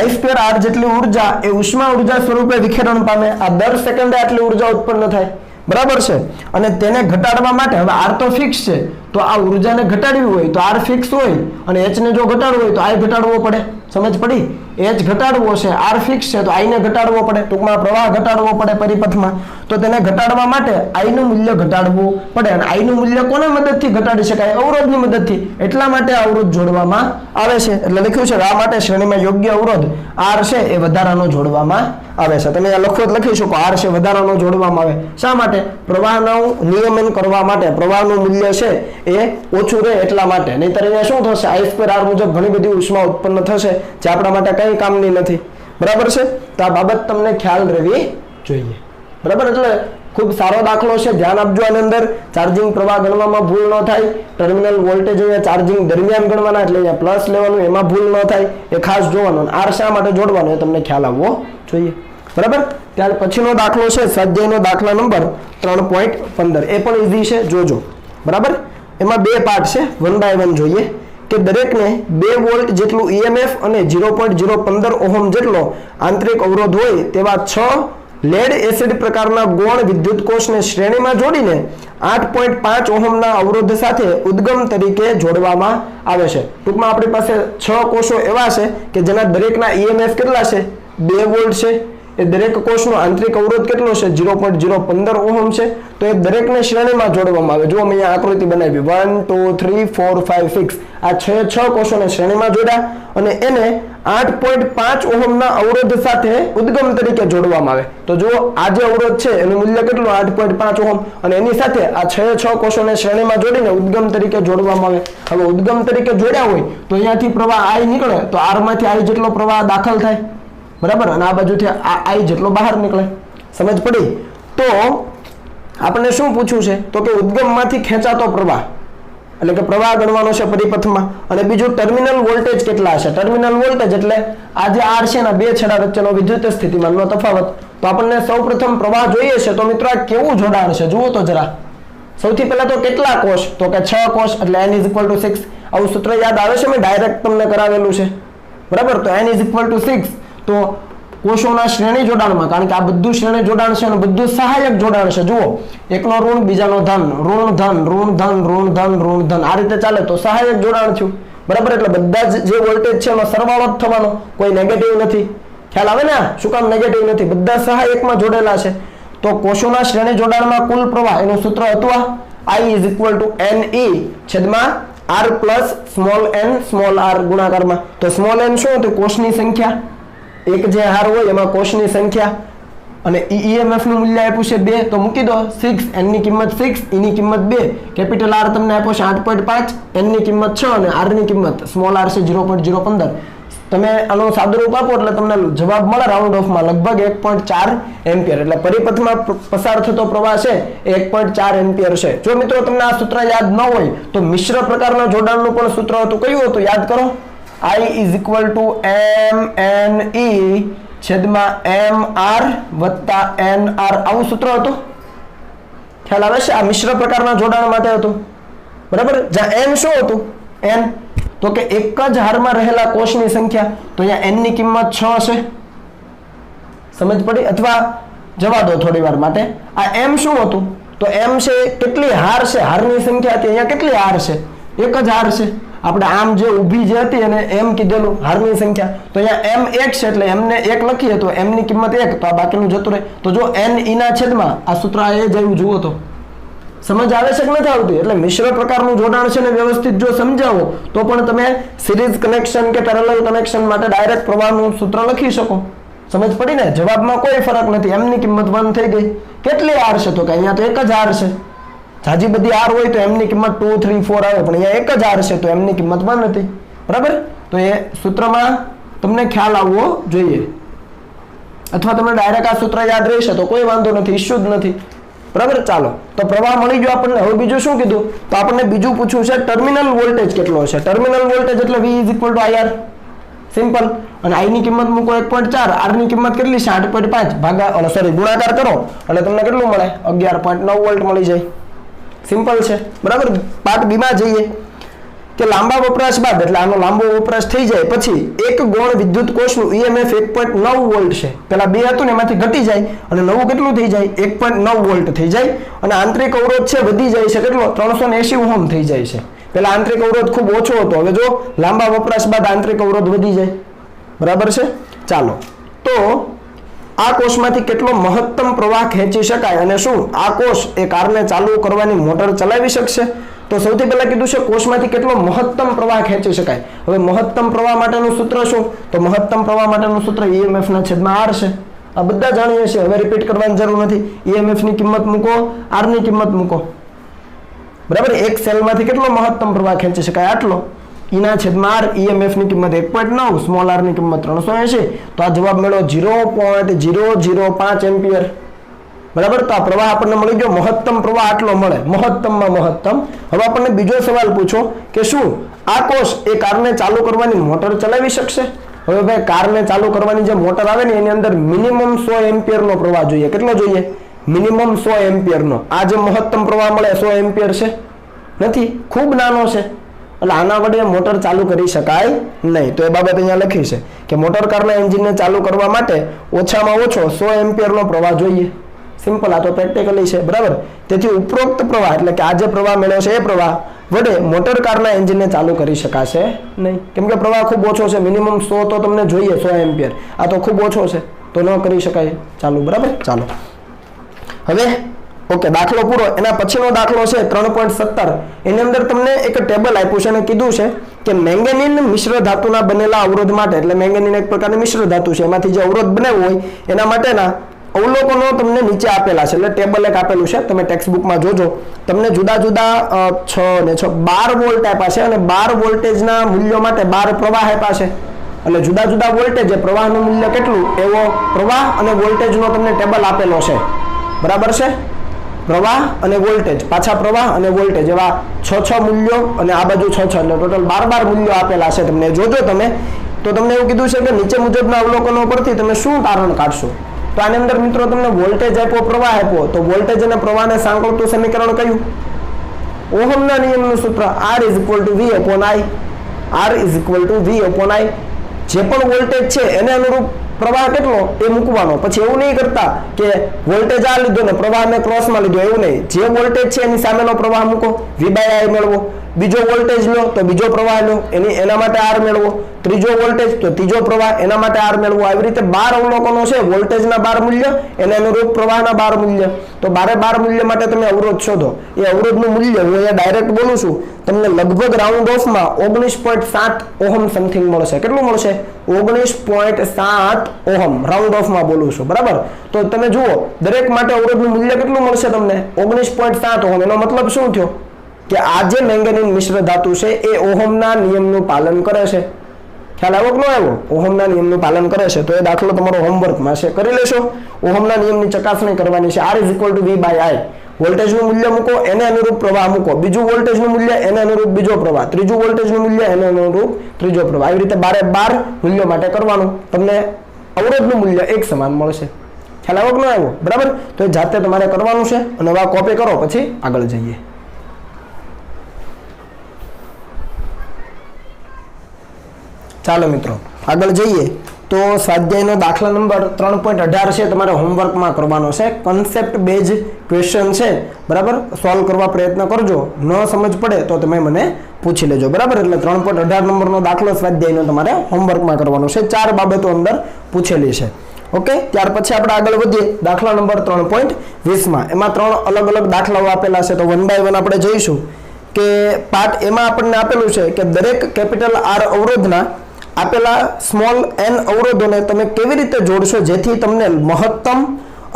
I²R જેટલી ઉર્જા એ ઉષ્મા ઉર્જા સ્વરૂપે વિખેરણ પામે, આ દર સેકન્ડે આટલી ઉર્જા ઉત્પન્ન થાય, બરાબર છે। અને તેને ઘટાડવા માટે, હવે R તો ફિક્સ છે, તો આ ઉર્જાને ઘટાડવી હોય તો R ફિક્સ હોય, અને H ને જો ઘટાડવું હોય તો I ઘટાડવો પડે, સમજ પડી? H ઘટાડવો છે, R ફિક્સ છે, તો I ને ઘટાડવો પડે, ટૂંકમાં પ્રવાહ ઘટાડવો પડે પરિપથમાં, તો તેને ઘટાડવા માટે I નું મૂલ્ય ઘટાડવું પડે, અને I નું મૂલ્ય કોના મદદથી ઘટાડી શકાય, અવરોધની મદદથી, એટલા માટે અવરોધ જોડવામાં આવે છે। એટલે લખ્યું છે આ માટે શ્રેણીમાં યોગ્ય અવરોધ R છે એ વધારાનો જોડવામાં આવે છે, તમે આ લખી શકો R છે વધારાનો જોડવામાં આવે, શા માટે, પ્રવાહનું નિયમન કરવા માટે, પ્રવાહનું મૂલ્ય છે એ ઓછું રહે એટલા માટે, નહીતર અહીંયા શું થશે, I²R મુજબ ઘણી બધી ઉષ્મા ઉત્પન્ન થશે જે આપણા માટે કઈ કામની નથી, બરાબર છે। તો આ બાબત તમને ખ્યાલ રહેવી જોઈએ, બરાબર। એટલે ખૂબ સારો દાખલો છે, ધ્યાન આપજો આની અંદર. ચાર્જિંગ પ્રવાહ ગણવામાં ભૂલ ન થાય. ટર્મિનલ વોલ્ટેજ અહીંયા ચાર્જિંગ દરમિયાન ગણવાના, એટલે અહીંયા પ્લસ લેવાનું, એમાં ભૂલ ન થાય એ ખાસ જોવાનું. આર શા માટે જોડવાનો એ તમને ખ્યાલ આવવો જોઈએ. બરાબર. ત્યાર પછીનો દાખલો છે સ્વાધ્યાયનો દાખલા નંબર 3.15. એ પણ ઈઝી છે, જોજો. બરાબર. એમાં બે પાર્ટ છે, 1 બાય 1 જોઈએ. કે દરેકને 2 વોલ્ટ જેટલું ઈએમએફ અને 0.015 ઓહમ જેટલો આંતરિક અવરોધ હોય તેવા 6 લેડ એસિડ પ્રકારના ગૌણ વિદ્યુત કોષને શ્રેણીમાં જોડીને 8.5 ઓહમના અવરોધ સાથે ઉદ્ગમ તરીકે જોડવામાં આવે છે. ટૂંકમાં આપણી પાસે 6 કોષો એવા છે કે જેના દરેકના ઈએમએફ કેટલા છે? 2 વોલ્ટ છે. એ દરેક કોષનો આંતરિક અવરોધ કેટલો છે? 0.015 ઓહમ છે. તો એ દરેકને શ્રેણીમાં જોડવામાં આવે. જો અમે અહીંયા આકૃતિ બનાવી 1 2 3 4 5 6 આ 6 કોષોને શ્રેણીમાં જોડ્યા અને એને 8.5 ઓહમના અવરોધ સાથે ઉદ્ગમ તરીકે જોડવામાં આવે. તો જો આ જે અવરોધ છે એનું મૂલ્ય કેટલું? 8.5 ઓહમ. અને એની સાથે આ 6 કોષોને શ્રેણીમાં જોડીને ઉદ્ગમ તરીકે જોડવામાં આવે. હવે ઉદ્ગમ તરીકે જોડ્યા હોય તો અહીંયાથી પ્રવાહ I નીકળે તો R માંથી I જેટલો પ્રવાહ દાખલ થાય. બરાબર. અને આ બાજુથી આ I જેટલો બહાર નીકળે. સમજ પડી? તો આપણને શું પૂછ્યું છે? તો કે ઉદ્ગમમાંથી ખેંચાતો પ્રવાહ, એટલે કે પ્રવાહ ગણવાનો છે પરિપથમાં. અને બીજું ટર્મિનલ વોલ્ટેજ કેટલા છે? ટર્મિનલ વોલ્ટેજ એટલે આ જે R છે એના બે છેડા વચ્ચેનો વિદ્યુત સ્થિતિમાનનો તફાવત. તો આપણને સૌપ્રથમ પ્રવાહ જોઈએ છે. તો મિત્રો આ કેવું જોડાણ છે જુઓ તો જરા. સૌથી પહેલા તો કેટલા કોષ? તો કે 6 કોષ, એટલે n = 6. આવું સૂત્ર યાદ આવે છે? મેં ડાયરેક્ટ તમને કરાવેલું છે. બરાબર. તો n = 6. તો કોષોના શ્રેણી જોડાણમાં, કારણ કે આ બધું શ્રેણી જોડાણ છે અને બધું સહાયક જોડાણ છે. જુઓ, એકનો ઋણ બીજાનો ધન, ઋણ ધન ઋણ ધન ઋણ ધન ઋણ ધન, આ રીતે ચાલે તો સહાયક જોડાણ થયું. બરાબર. એટલે બધા જ જે વોલ્ટેજ છે એનો સરવાળો જ થવાનો, કોઈ નેગેટિવ નથી. ખ્યાલ આવે ને? શું કામ નેગેટિવ નથી? બધા સહાયકમાં જોડેલા છે. તો કોષોના શ્રેણી જોડાણમાં કુલ પ્રવાહ એનું સૂત્ર હતું I = NE છેદમાં R plus small n small r ગુણાકારમાં. તો સ્મોલ n શું હતું? કોષની સંખ્યા. એક જે હાર હોય એમાં કોષની સંખ્યા. અને ઈએમએફ નું મૂલ્ય આપ્યું છે 2, તો મૂકી દો 6. n ની કિંમત 6, e ની કિંમત 2, કેપિટલ R તમને આપ્યો છે 8.5, n ની કિંમત 6 અને r ની કિંમત સ્મોલ r છે 0.015. તમે આનો સાદુરૂપ આપો એટલે તમને જવાબ મળે રાઉન્ડ ઓફમાં લગભગ 1.4 એમ્પિયર. એટલે પરિપથમાં પસાર થતો પ્રવાહ છે એ 1.4 એમ્પિયર છે. જો મિત્રો તમને આ સૂત્ર યાદ ન હોય તો મિશ્ર પ્રકારના જોડાણનું પણ સૂત્ર હતું. કયું હતું? યાદ કરો. I = MNE છેદમાં MR વત્તા NR, આવું સૂત્ર હતું. ખ્યાલ આવે છે? આ મિશ્ર પ્રકારના જોડાણ માટે હતું. બરાબર. જ્યાં n શું હતું? n તો કે એક જ હારમાં રહેલા કોષની સંખ્યા. તો અહીંયા n ની કિંમત 6 છે. સમજ પડી? અથવા જવા દો થોડી વાર માટે. આ m શું હતું? તો m છે કેટલી હાર છે? હારની સંખ્યા હતી. અહીંયા કેટલી હાર છે? એક જ હાર છે. આપણે આમ જે ઊભી જે હતી અને m કીધેલું હારની સંખ્યા. તો અહીંયા m 1 છે એટલે m ને 1 લખીએ તો m ની કિંમત 1, તો આ બાકીનું જતું રહે. તો જો n e ના છેદમાં આ સૂત્ર આ એ જ આવ્યું. જુઓ તો સમજ આવે છે કે નથી આવતી? એટલે મિશ્ર પ્રકારનું જોડાણ છે ને વ્યવસ્થિત જો સમજાવો તો પણ તમે સિરીઝ કનેક્શન કે પેરેલલ કનેક્શન માટે ડાયરેક્ટ પ્રવાહનું સૂત્ર લખી શકો. સમજ પડી ને? જવાબમાં કોઈ ફરક નથી. m ની કિંમત 1 થઈ ગઈ. કેટલી r છે? તો કે અહીંયા તો એક જ r છે. જાજી બધી r હોય તો m ની કિંમત 2 3 4 આવે, પણ અહીંયા એક જ r છે તો m ની કિંમત 1 હતી. બરાબર. તો એ સૂત્રમાં તમને ખ્યાલ આવવો જોઈએ. અથવા તમને ડાયરેક્ટ આ સૂત્ર યાદ રહેશે તો કોઈ વાંધો નથી, ઇશ્યુ જ નથી. બરાબર. ચાલો, તો પ્રવાહ મળી ગયો આપણને. હવે બીજું શું કીધું? તો આપણને બીજું પૂછ્યું છે ટર્મિનલ વોલ્ટેજ કેટલો છે. ટર્મિનલ વોલ્ટેજ એટલે V = IR. સિમ્પલ. અને I ની કિંમત મૂકો 1.4, R ની કિંમત કેટલી છે? 8.5 ભાગા ગુણાકાર કરો એટલે તમને કેટલું મળે? 11.9 વોલ્ટ મળી જાય. સિમ્પલ છે. બરાબર. પાર્ટ બી માં જઈએ કે લાંબા વપરાશ બાદ, એટલે આનો લાંબો વપરાશ થઈ જાય પછી એક ગૌણ વિદ્યુત કોષનું ઈએમએફ 1.9 વોલ્ટ છે. પેલા 2 હતું ને એમાંથી ઘટી જાય અને નવું કેટલું થઈ જાય? 1.9 વોલ્ટ થઈ જાય. અને આંતરિક અવરોધ છે વધી જાય છે. કેટલો? 380 ઓહમ થઈ જાય છે. પેલા આંતરિક અવરોધ ખૂબ ઓછો હતો. હવે જો લાંબા વપરાશ બાદ આંતરિક અવરોધ વધી જાય. બરાબર છે. ચાલો, તો આ કોષમાંથી કેટલો મહત્તમ પ્રવાહ ખેંચી શકાય અને શું આ કોષ એ કારને ચાલુ કરવાની મોટર ચલાવી શકશે? તો સૌથી પહેલા કીધું છે કોષમાંથી કેટલો મહત્તમ પ્રવાહ ખેંચી શકાય. હવે મહત્તમ પ્રવાહ માટેનું સૂત્ર શું? તો મહત્તમ પ્રવાહ માટેનું સૂત્ર EMF ના છેદમાં R છે. આ બધા જાણીએ છીએ, હવે રિપીટ કરવાની જરૂર નથી. EMF ની કિંમત મૂકો, R ની કિંમત મૂકો. બરાબર. એક સેલમાંથી કેટલો મહત્તમ પ્રવાહ ખેંચી શકાય? આટલો. E ના છેદમાં R, EMF ની કિંમત 1.9, સ્મોલ r ની કિંમત 380. તો આ જવાબ મળ્યો 0.005 એમ્પિયર. બરાબર, તો આ પ્રવાહ આપણને મળી ગયો, મહત્તમ પ્રવાહ આટલો મળે, મહત્તમમાં મહત્તમ. હવે આપણને બીજો સવાલ પૂછો કે શું આ કોષ એ કારને ચાલુ કરવાની મોટર ચલાવી શકશે? હવે ભાઈ કારને ચાલુ કરવાની જે મોટર આવે ને એની અંદર મિનિમમ 100 એમ્પિયરનો પ્રવાહ જોઈએ. કેટલો જોઈએ? મિનિમમ 100 એમ્પિયરનો. આ જે મહત્તમ પ્રવાહ મળે 100 એમ્પિયર છે નથી, ખૂબ નાનો છે, એટલે આના વડે મોટર ચાલુ કરી શકાય નહીં. તો એ બાબત અહીંયા લખી છે કે મોટર કારના એન્જિનને ચાલુ કરવા માટે ઓછામાં ઓછો 100 એમ્પિયરનો પ્રવાહ જોઈએ. સિમ્પલ, આ તો પ્રેક્ટિકલી છે, બરાબર. તેથી ઉપરોક્ત પ્રવાહ એટલે કે આ જે પ્રવાહ મેળવ્યો છે એ પ્રવાહ વડે મોટર કારના એન્જિનને ચાલુ કરી શકાશે નહીં, કેમ કે પ્રવાહ ખૂબ ઓછો છે. મિનિમમ 100 તો તમને જોઈએ, 100 એમ્પિયર. આ તો ખૂબ ઓછો છે, તો ન કરી શકાય ચાલુ, બરાબર. ચાલો હવે ઓકે, દાખલો પૂરો. એના પછીનો દાખલો છે 3.17. એની અંદર તમને એક ટેબલ આપ્યું છે અને કીધું છે કે મેંગેનીન મિશ્ર ધાતુના બનેલા અવરોધ માટે, એટલે મેંગેનીન એક પ્રકારની મિશ્ર ધાતુ છે, એમાંથી જે અવરોધ બનાવ્યો હોય એના માટેના અવલોકનો તમને નીચે આપેલા છે. એટલે ટેબલ એક આપેલું છે, તમે ટેક્સ્ટ બુકમાં જોજો. તમને જુદા જુદા 6 ને 6 12 વોલ્ટ આપ્યા છે અને 12 વોલ્ટેજના મૂલ્યો માટે 12 પ્રવાહ આપ્યા છે. એટલે જુદા જુદા વોલ્ટેજ, પ્રવાહનું મૂલ્ય કેટલું એવો પ્રવાહ અને વોલ્ટેજનો તમને ટેબલ આપેલો છે, બરાબર છે. પ્રવાહ અને વોલ્ટેજ, પાછા પ્રવાહ અને વોલ્ટેજ, એવા 6 મૂલ્યો અને આ બાજુ 6, એટલે ટોટલ 12 મૂલ્યો આપેલા છે. તમને જોજો તમે, તો તમને એવું કીધું છે કે નીચે મુજબના અવલોકનો પરથી તમે શું તારણ કાઢશો? તો આની અંદર મિત્રો તમને વોલ્ટેજ આપ્યો, પ્રવાહ આપ્યો, તો વોલ્ટેજ અને પ્રવાહને સાંકળતું સમીકરણ કયું? ઓહમના નિયમનું સૂત્ર R=V/I. R=V/I. જે પણ વોલ્ટેજ છે એને અનુરૂપ પ્રવાહ કેટલો એ મૂકવાનો. પછી એવું નહીં કરતા કે વોલ્ટેજ આ લીધો ને પ્રવાહ મેં ક્રોસમાં લીધો, એવું નહીં. જે વોલ્ટેજ છે એની સામેનો પ્રવાહ મૂકો, V/I મેળવો. બીજો વોલ્ટેજ લો તો બીજો પ્રવાહ લો, એના માટે R મેળવો. ત્રીજો વોલ્ટેજ તો ત્રીજો પ્રવાહ, એના માટે R મેળવો. આવી રીતે 12 અવલોકનો છે, વોલ્ટેજના 12 મૂલ્ય, એને અનુરૂપ પ્રવાહના 12 મૂલ્ય. તો 12 મૂલ્ય માટે તમે અવરોધ શોધો. એ અવરોધનું મૂલ્ય હું અહીંયા ડાયરેક્ટ બોલું છું, તમને લગભગ રાઉન્ડ ઓફમાં 19.7 ઓહમ સમથિંગ મળશે. કેટલું મળશે? 19.7 ઓહમ, રાઉન્ડ ઓફમાં બોલું છું, બરાબર. તો તમે જુઓ દરેક માટે અવરોધનું મૂલ્ય કેટલું મળશે તમને? 19.7 ઓહમ. એનો મતલબ શું થયો કે આ જે મેંગેનીન મિશ્ર ધાતુ છે એ ઓહમના નિયમનું પાલન કરે છે. ખ્યાલ આવ્યો કે ન આવ્યો? ઓહમના નિયમનું પાલન કરે છે. તો એ દાખલો તમારો હોમવર્કમાં છે, કરી લેશો. ઓહમના નિયમની ચકાસણી કરવાની છે. R=V/I. વોલ્ટેજનું મૂલ્ય મૂકો, એને અનુરૂપ પ્રવાહ મૂકો. બીજું વોલ્ટેજનું મૂલ્ય, એને અનુરૂપ બીજો પ્રવાહ. ત્રીજું વોલ્ટેજનું મૂલ્ય, એને અનુરૂપ ત્રીજો પ્રવાહ. આવી રીતે 12 મૂલ્યો માટે કરવાનું. તમને અવરોધનું મૂલ્ય એક સમાન મળશે. ખ્યાલ આવ્યો કે ન આવ્યો? બરાબર. તો એ જાતે તમારે કરવાનું છે અને આ કોપી કરો, પછી આગળ જઈએ. ચાલો મિત્રો આગળ જઈએ. તો સ્વાધ્યાયનો દાખલા નંબર 3.18 છે, તમારે હોમવર્કમાં કરવાનો છે. કન્સેપ્ટ બેઝ ક્વેશ્ચન છે, બરાબર. સોલ્વ કરવા પ્રયત્ન કરજો. ન સમજ પડે તો તમે મને પૂછી લેજો, બરાબર. એટલે 3.18 નંબરનો દાખલો સ્વાધ્યાયનો તમારે હોમવર્કમાં કરવાનો છે. 4 બાબતો અંદર પૂછેલી છે. ઓકે, ત્યાર પછી આપણે આગળ વધીએ દાખલા નંબર 3.20માં. એમાં 3 અલગ અલગ દાખલાઓ આપેલા છે, તો 1 બાય 1 આપણે જોઈશું. કે પાર્ટ એમાં આપણને આપેલું છે કે દરેક કેપિટલ R અવરોધના આપેલા સ્મોલ n અવરોધોને તમે કેવી રીતે જોડશો જેથી તમને મહત્તમ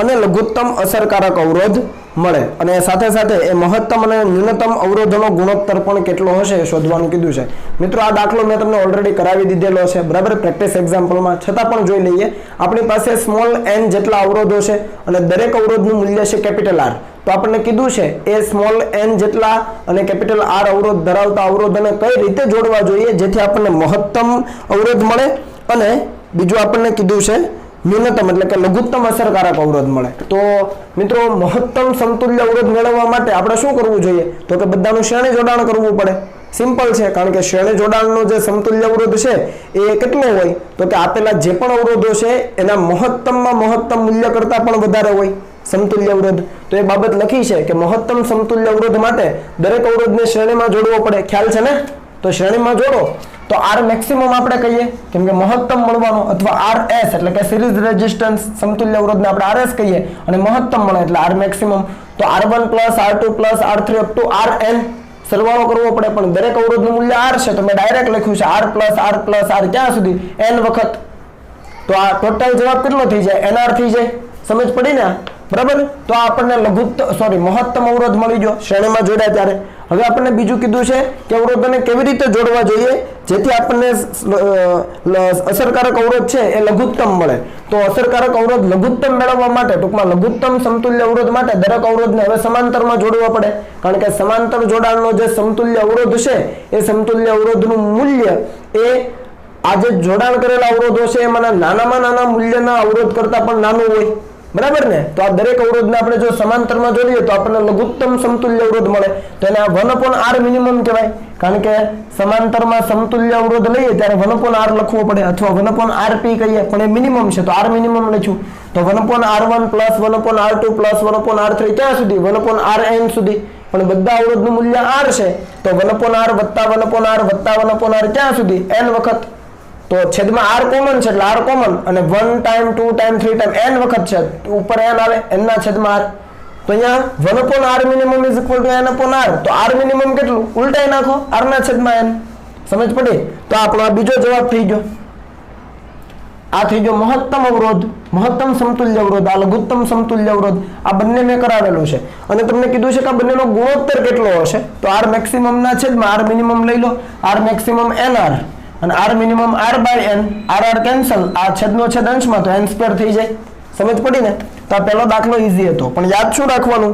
અને લઘુત્તમ અસરકારક અવરોધ મળે, અને સાથે સાથે એ મહત્તમ અને ન્યૂનતમ અવરોધોનો ગુણોત્તર પણ કેટલો હશે એ શોધવાનું કીધું છે. મિત્રો આ દાખલો મેં તમને ઓલરેડી કરાવી દીધેલો છે, બરાબર, પ્રેક્ટિસ એક્ઝામ્પલમાં. છતાં પણ જોઈ લઈએ. આપણી પાસે સ્મોલ n જેટલા અવરોધો છે અને દરેક અવરોધનું મૂલ્ય છે કેપિટલ R. તો આપણને કીધું છે એ સ્મોલ n જેટલા અને કેપિટલ R અવરોધ ધરાવતા અવરોધોને કઈ રીતે જોડવા જોઈએ જેથી આપણને મહત્તમ અવરોધ મળે અને બીજું આપણને કીધું છે ન્યૂનતમ એટલે કે લઘુત્તમ અસરકારક અવરોધ મળે. તો મિત્રો મહત્તમ સમતુલ્ય અવરોધ મેળવવા માટે આપણે શું કરવું જોઈએ? તો કે બધાનું શ્રેણી જોડાણ કરવું પડે. સિમ્પલ છે, કારણ કે શ્રેણી જોડાણનો જે સમતુલ્ય અવરોધ છે એ કેટલો હોય? તો કે આપેલા જે પણ અવરોધો છે એના મહત્તમમાં મહત્તમ મૂલ્ય કરતાં પણ વધારે હોય સમતુલ્ય અવરોધ. તો એ બાબત લખી છે કે મહત્તમ સમતુલ્ય અવરોધ માટે દરેક અવરોધને શ્રેણીમાં જોડવો પડે. ખ્યાલ છે ને? તો શ્રેણીમાં જોડો તો R મેક્સિમમ આપણે કહીએ, કેમ કે મહત્તમ મળવાનો, અથવા RS એટલે કે સિરીઝ રેઝિસ્ટન્સ સમતુલ્ય અવરોધને આપણે RS કહીએ અને મહત્તમ મળે એટલે R મેક્સિમમ. તો R1 + R2 + R3 up to Rn સરવાળો કરવો પડે, પણ દરેક અવરોધનું મૂલ્ય R છે તો મેં ડાયરેક્ટ લખ્યું છે R+R+R ક્યાં સુધી? n વખત. તો આ ટોટલ જવાબ કેટલો થઈ જાય? nR થઈ જાય. સમજ પડી ને? બરાબર. તો આપણને મહત્તમ અવરોધ મળી ગયો શ્રેણીમાં જોડ્યા ત્યારે. હવે આપણને બીજું કીધું છે કે અવરોધોને કેવી રીતે જોડવા જોઈએ જેથી આપણને અસરકારક અવરોધ છે એ લઘુત્તમ મળે. તો અસરકારક અવરોધ લઘુત્તમ મેળવવા માટે ટૂંકમાં લઘુત્તમ સમતુલ્ય અવરોધ માટે દરેક અવરોધને હવે સમાંતરમાં જોડવા પડે, કારણ કે સમાંતર જોડાણનો જે સમતુલ્ય અવરોધ છે એ સમતુલ્ય અવરોધનું મૂલ્ય એ આ જે જોડાણ કરેલા અવરોધો છે એમાંના નાનામાં નાના મૂલ્યના અવરોધ કરતા પણ નાનું હોય, બરાબર ને. તો આ દરેક અવરોધને આપણે જો સમાંતરમાં જોડીએ તો આપણને લઘુત્તમ સમતુલ્ય અવરોધ મળે. તો એને 1/r મિનિમમ કહેવાય, કારણ કે સમાંતરમાં સમતુલ્ય અવરોધ લઈએ ત્યારે 1/r લખવો પડે અથવા 1/rp કહીએ, પણ એ મિનિમમ છે તો r મિનિમમ લખ્યું. તો 1/r1 plus 1/r2 plus 1/r3 ક્યાં સુધી? 1/rn સુધી. પણ બધા અવરોધનું મૂલ્ય r છે તો 1/r વત્તા 1/r વત્તા 1/r ક્યાં સુધી? n વખત. તો છેદમાં r કોમન છે એટલે r કોમન, અને 1 ટાઈમ 2 ટાઈમ 3 ટાઈમ n વખત છે ઉપર n આવે, n ના છેદમાં r. તો અહીંયા 1/r minimum is equal to n/r. તો r મિનિમમ કેટલું? ઉલટાઈ નાખો, r ના છેદમાં n. સમજ પડી? તો આપણો આ બીજો જવાબ થઈ ગયો. આ થઈ ગયો મહત્તમ અવરોધ, મહત્તમ સમતુલ્ય અવરોધ, આ લઘુત્તમ સમતુલ્ય અવરોધ. આ બંને મેં કરાવેલું છે અને તમને કીધું છે કે આ બંનેનો ગુણોત્તર કેટલો હશે? તો r મેક્સિમમ ના છેદમાં r મિનિમમ લઈ લો, r મેક્સિમમ nr અને r minimum r/n, r cancel, આ છેદનો છેદ અંશમાં તો n² થઈ જાય. સમજ પડી ને? તો આ પહેલો દાખલો ઈઝી હતો, પણ યાદ શું રાખવાનું?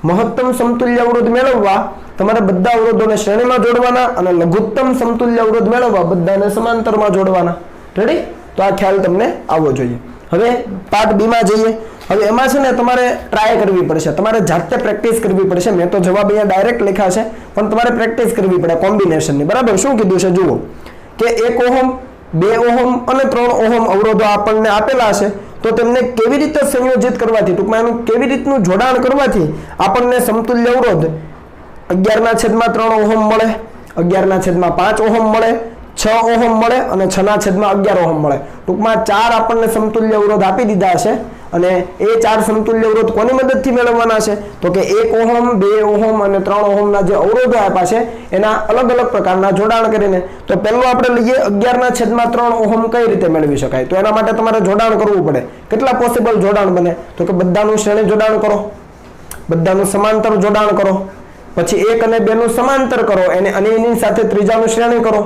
મહત્તમ સમતુલ્ય અવરોધ મેળવવા તમારે બધા અવરોધોને શ્રેણીમાં જોડવાના અને લઘુત્તમ સમતુલ્ય અવરોધ મેળવવા બધાને સમાંતરમાં જોડવાના. રેડી? તો આ ખ્યાલ તમને આવવો જોઈએ. હવે પાર્ટ બી માં જઈએ. હવે એમાં છે ને તમારે ટ્રાય કરવી પડશે, તમારે જાતે પ્રેક્ટિસ કરવી પડશે. મેં તો જવાબ અહીંયા ડાયરેક્ટ લખ્યા છે, પણ તમારે પ્રેક્ટિસ કરવી પડે કોમ્બિનેશનની. બરાબર? શું કીધું છે જુઓ કે 1 ઓહમ 2 ઓહમ અને 3 ઓહમ અવરોધો આપણને આપેલા છે. તો તેમને કેવી રીતે સંયોજિત કરવાથી, ટૂંકમાં એનું કેવી રીતનું જોડાણ કરવાથી આપણને સમતુલ્ય અવરોધ 11/3 ઓહમ મળે, 11/5 ઓહમ મળે, 6 ઓહમ મળે અને 6/11 ઓહમ મળે. ટૂંકમાં 4 આપણને સમતુલ્ય અવરોધ આપી દીધા છે અને એ 4 સમતુલ્ય અવરોધ કોની મદદથી મેળવવાના છે? તો કે 1 ઓહમ 2 ઓહમ અને 3 ઓહમના જે અવરોધો આપ્યા છે એના અલગ અલગ પ્રકારના જોડાણ કરીને. તો પહેલું આપણે લઈએ 11/3 ઓહમ કઈ રીતે મેળવી શકાય? તો એના માટે તમારે જોડાણ કરવું પડે. કેટલા પોસિબલ જોડાણ બને? તો કે બધાનું શ્રેણી જોડાણ કરો, બધાનું સમાંતર જોડાણ કરો, પછી 1 અને 2 નું સમાંતર કરો અને એની સાથે ત્રીજાનું શ્રેણી કરો,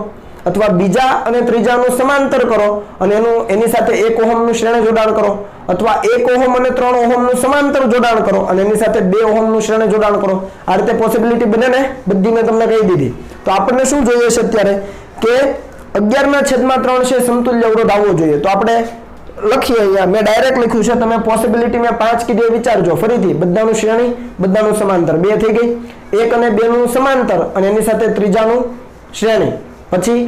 અથવા બીજા અને ત્રીજાનું સમાંતર કરો અને એની સાથે 1 ઓહમનું શ્રેણી જોડાણ કરો, અથવા 1 ઓહમ અને 3 ઓહમનું સમાંતર જોડાણ કરો અને એની સાથે 2 ઓહમનું શ્રેણી જોડાણ કરો. આ રીતે પોસિબિલિટી બને ને? બધી મેં તમને કહી દીધી. તો આપણને શું જોઈએ છે અત્યારે કે 11/3 છે સમતુલ્ય અવરોધ આવવો જોઈએ. તો આપણે લખીએ, અહીંયા મેં ડાયરેક્ટ લખ્યું છે, તમે પોસિબિલિટી મેં 5 કીધી વિચારજો ફરીથી. બધાનું શ્રેણી, બધાનું સમાંતર, 2 થઈ ગઈ. 1 અને 2 નું સમાંતર અને એની સાથે ત્રીજાનું શ્રેણી, પછી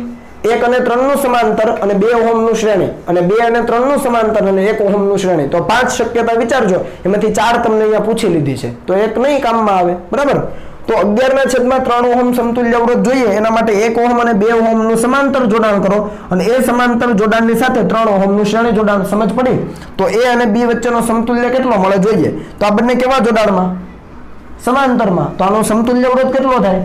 1 અને 3 નું સમાંતર અને 2 ઓહમનું શ્રેણી, અને 2 અને 3 નું સમાંતર અને 1 ઓહમનું શ્રેણી. તો 5 શક્યતા વિચારજો, એમાંથી 4 તમને અહીંયા પૂછી લીધી છે, તો એક નહીં કામમાં આવે. બરાબર? તો 11/3 ઓહમ સમતુલ્ય અવરોધ જોઈએ એના માટે 1 ઓહમ અને 2 ઓહમનું સમાંતર જોડાણ કરો અને એ સમાંતર જોડાણની સાથે 3 ઓહમનું શ્રેણી જોડાણ. સમજ પડી? તો a અને b વચ્ચેનો સમતુલ્ય કેટલો મળે જોઈએ? તો આ બંને કેવા જોડાણમાં? સમાંતરમાં. તો આનો સમતુલ્ય અવરોધ કેટલો થાય?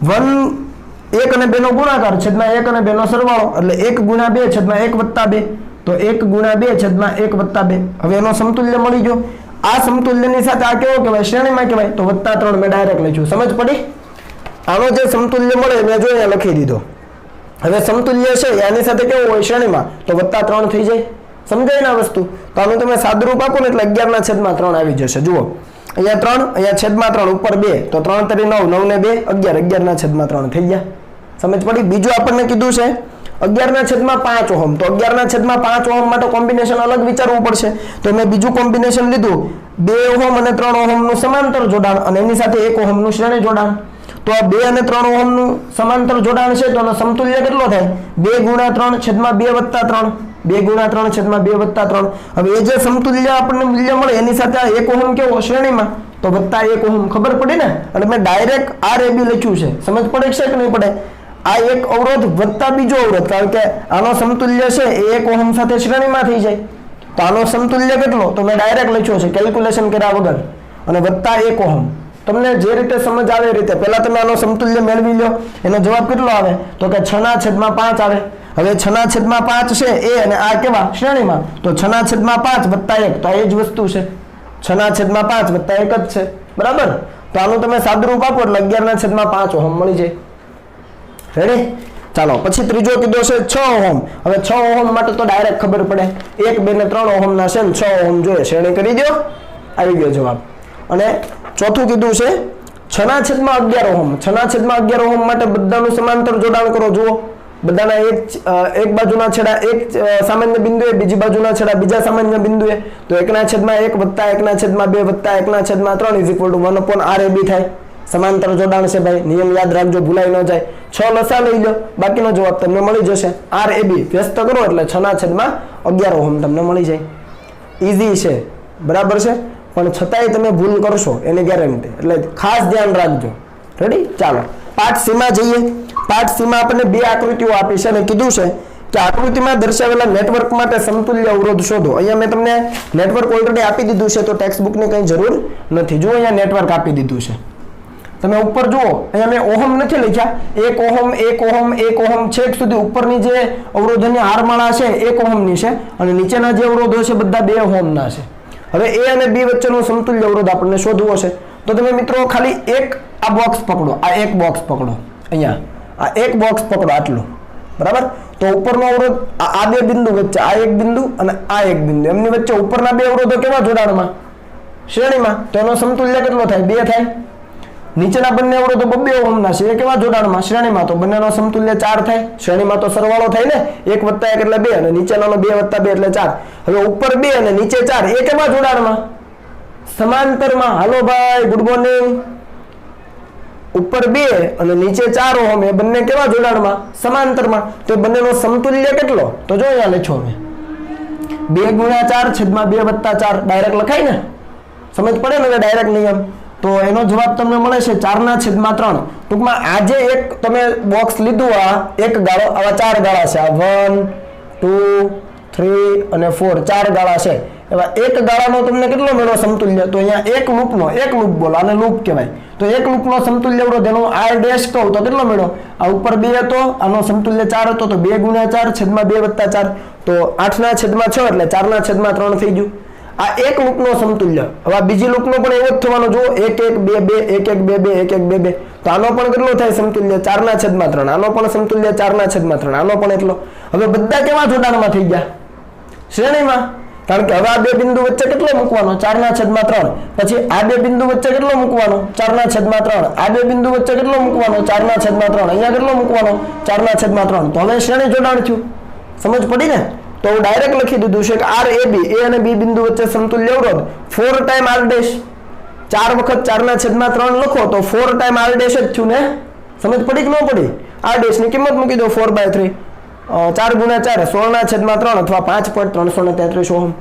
1 અને 2 નો ગુણાકાર છેદમાં 1 અને 2 નો સરવાળો, એટલે 1 × 2 છેદમાં 1 વત્તા 2. તો 1 × 2 છેદમાં 1 વત્તા 2. હવે એનો સમતુલ્ય મળી ગયો. આ સમતુલ્યની સાથે આ કેવો કહેવાય? શ્રેણીમાં કહેવાય. તો +3 મેં ડાયરેક્ટ લખ્યું. સમજ પડી? આનો જે સમતુલ્ય મળે મેં જો અહીંયા લખી દીધો. હવે સમતુલ્ય છે એની સાથે કેવું હોય? શ્રેણીમાં. તો +3 થઈ જાય. સમજાય ને આ વસ્તુ? તો આનું તમે સાદુરૂપ આપો ને એટલે 11/3 આવી જશે. જુઓ, અહીંયા 3, અહીંયા છેદમાં 3, ઉપર 2, તો 3 × 3 9, 9 ને 2 11, 11/3 થઈ ગયા. સમજ પડી? બીજું આપણને કીધું છે 11/5 ઓહમ. તો 11/5 ઓહમ માટે કોમ્બિનેશન અલગ વિચારવું પડશે. તો મેં બીજું કોમ્બિનેશન લીધું, 2 ઓહમ અને 3 ઓહમનું સમાંતર જોડાણ અને એની સાથે 1 ઓહમનું શ્રેણી જોડાણ. તો આ 2 અને 3 ઓહમનું સમાંતર જોડાણ છે તો એનો સમતુલ્ય કેટલો થાય? 2 × 3 છેદમાં 2 વત્તા 3. 2 × 3 છેદમાં 2 વત્તા 3. હવે એ જે સમતુલ્ય આપણને મૂલ્ય મળે એની સાથે આ 1 ઓહમ કેવો? શ્રેણીમાં. તો વત્તા 1 ઓહમ. ખબર પડી ને? એટલે મેં ડાયરેક્ટ RAB લખ્યું છે. સમજ પડે છે કે નહીં પડે? આ એક અવરોધ વત્તા બીજો અવરોધ, કારણ કે આનો સમતુલ્ય છે એ 1 ઓહમ સાથે શ્રેણીમાં થઈ જાય. તો આનો સમતુલ્ય કેટલો? તો મેં ડાયરેક્ટ લખ્યો છે કેલ્ક્યુલેશન કર્યા વગર, અને વત્તા 1 ઓહમ. તમને જે રીતે સમજ આવે એ રીતે પહેલા તમે આનો સમતુલ્ય મેળવી લો. એનો જવાબ કેટલો આવે? તો કે 6/5 આવે. હવે 6/5 છે એ અને આ કેવા? શ્રેણીમાં. તો 6/5 વત્તા 1, તો આ એ જ વસ્તુ છે. 6/5 વત્તા 1 જ છે. બરાબર? તો આનું તમે સાદુરૂપ આપો એટલે 11/5 ઓહમ મળી જાય. રેડી? ચાલો પછી ત્રીજો કીધો છે 6 ઓહમ. હવે 6 ઓહમ માટે તો ડાયરેક્ટ ખબર પડે 1 2 ને 3 ઓહમ ના છે ને 6 ઓહમ જોઈએ. શ્રેણી કરી દો, આવી ગયો જવાબ. અને ચોથું કીધું છે 6/11 ઓહમ. 6/11 ઓહમ માટે બધાનું સમાંતર જોડાણ કરો. જુઓ બધાના એક બાજુના છેડા એક સામાન્ય બિંદુએ, બીજી બાજુના છેડા બીજા સામાન્ય બિંદુએ, તો 1/1 + 1/2 + 1/3 = 1/RAB થાય. સમાંતર જોડાણ છે ભાઈ, નિયમ યાદ રાખજો, ભૂલાઈ ન જાય. 6 લસા લઈ લો, બાકીનો જવાબ તમને મળી જશે. RAB વ્યસ્ત કરો એટલે 6/11 ઓહમ તમને મળી જાય. ઈઝી છે, બરાબર છે, પણ છતાંય તમે ભૂલ કરશો એની ગેરંટી, એટલે ખાસ ધ્યાન રાખજો. રેડી? ચાલો પાઠ C માં જઈએ. પાઠ C માં આપણને બે આકૃતિઓ આપી છે અને કીધું છે કે આકૃતિમાં દર્શાવેલા નેટવર્ક માટે સમતુલ્ય અવરોધ શોધો. અહીંયા મેં તમને નેટવર્ક ઓલરેડી આપી દીધું છે, તો ટેક્સ્ટ બુકની કંઈ જરૂર નથી. જુઓ અહીંયા નેટવર્ક આપી દીધું છે. તમે ઉપર જુઓ, અહીંયા મેં ઓહમ નથી લખ્યા. 1 ઓહમ 1 ઓહમ 1 ઓહમ છેક સુધી ઉપરની જે અવરોધોની હારમાળા છે 1 ઓહમની છે અને નીચેના જે અવરોધો છે બધા 2 ઓહમના છે. હવે A અને B વચ્ચેનો સમતુલ્ય અવરોધ આપણને શોધવો છે. તો તમે મિત્રો ખાલી આ બોક્સ પકડો, આ એક બોક્સ પકડો, અહીંયા આ એક બોક્સ પકડો, આટલું, બરાબર? તો ઉપરનો અવરોધ આ બે બિંદુ વચ્ચે, આ એક બિંદુ અને આ એક બિંદુ, એમની વચ્ચે ઉપરના બે અવરોધો કેવા જોડાણમાં? શ્રેણીમાં. તો એનો સમતુલ્ય કેટલો થાય? 2 થાય. નીચેના બંને અવરોધો 2 ઓહમના છે, એ કેવા જોડાણમાં? શ્રેણીમાં. તો બંનેનો સમતુલ્ય 4 થાય. શ્રેણીમાં તો સરવાળો થાય ને, 1 + 1 એટલે 2 અને નીચેનાનો 2 + 2 એટલે 4. હવે ઉપર 2 અને નીચે 4, એ કેવા જોડાણમાં? સમાંતરમાં. હાલો ભાઈ, ગુડ મોર્નિંગ. ઉપર 2 અને નીચે 4 ઓહમ, એ બંને કેવા જોડાણમાં? સમાંતરમાં. તો બંનેનો સમતુલ્ય કેટલો? તો જો અહીંયા લખ્યો મેં 2 × 4 / 2 + 4. ડાયરેક્ટ લખાય ને? સમજ પડે ને હવે ડાયરેક્ટ નિયમ? તો એનો જવાબ તમને મળે છે 4/3. ટૂંકમાં આજે એક તમે બોક્સ લીધું, આ એક ગાળો, આવા 4 ગાળા છે, આ 1 2 3 અને 4, 4 ગાળા છે. એવા એક ગાળાનો તમને કેટલો મળ્યો સમતુલ્ય? તો અહીંયા એક લૂપ બોલો, આને લૂપ કહેવાય. તો એક લૂપનો સમતુલ્ય અવરોધ એનો R' કહું તો કેટલો મળ્યો? આ ઉપર 2 હતો, આનો સમતુલ્ય 4 હતો, તો 2 × 4 / 2 + 4, તો 8/6 એટલે 4/3 થઈ ગયું. આ એક લૂપનો સમતુલ્ય. હવે બીજી લૂપનો પણ એવો જ થવાનો. જુઓ 1 1 2 2 1 1 2 2 1 1 2 2, તો આનો પણ કેટલો થાય સમતુલ્ય? 4/3. આનો પણ સમતુલ્ય 4/3. આનો પણ એટલો. હવે બધા કેવા જોડાણમાં થઈ ગયા? શ્રેણીમાં. કારણ કે હવે આ બે બિંદુ વચ્ચે કેટલો મૂકવાનો? 4/3. પછી આ બે બિંદુ વચ્ચે કેટલો મૂકવાનો? 4/3. આ બે બિંદુ વચ્ચે કેટલો મૂકવાનો? 4/3. અહીંયા કેટલો મૂકવાનો? 4/3. તો હવે શ્રેણી જોડાણ થયું. સમજ પડી ને? તો હું ડાયરેક્ટ લખી દીધું છે કે RAB, A અને B બિંદુ વચ્ચે સમતુલ્ય અવરોધ 4 ટાઈમ R'. 4 વખત 4/3 લખો તો 4 ટાઈમ R' જ થયું ને? સમજ પડી કે ન પડી? R' ની કિંમત મૂકી દો 4/3. 4 × 4 16/3 અથવા 5.333 ઓહમ.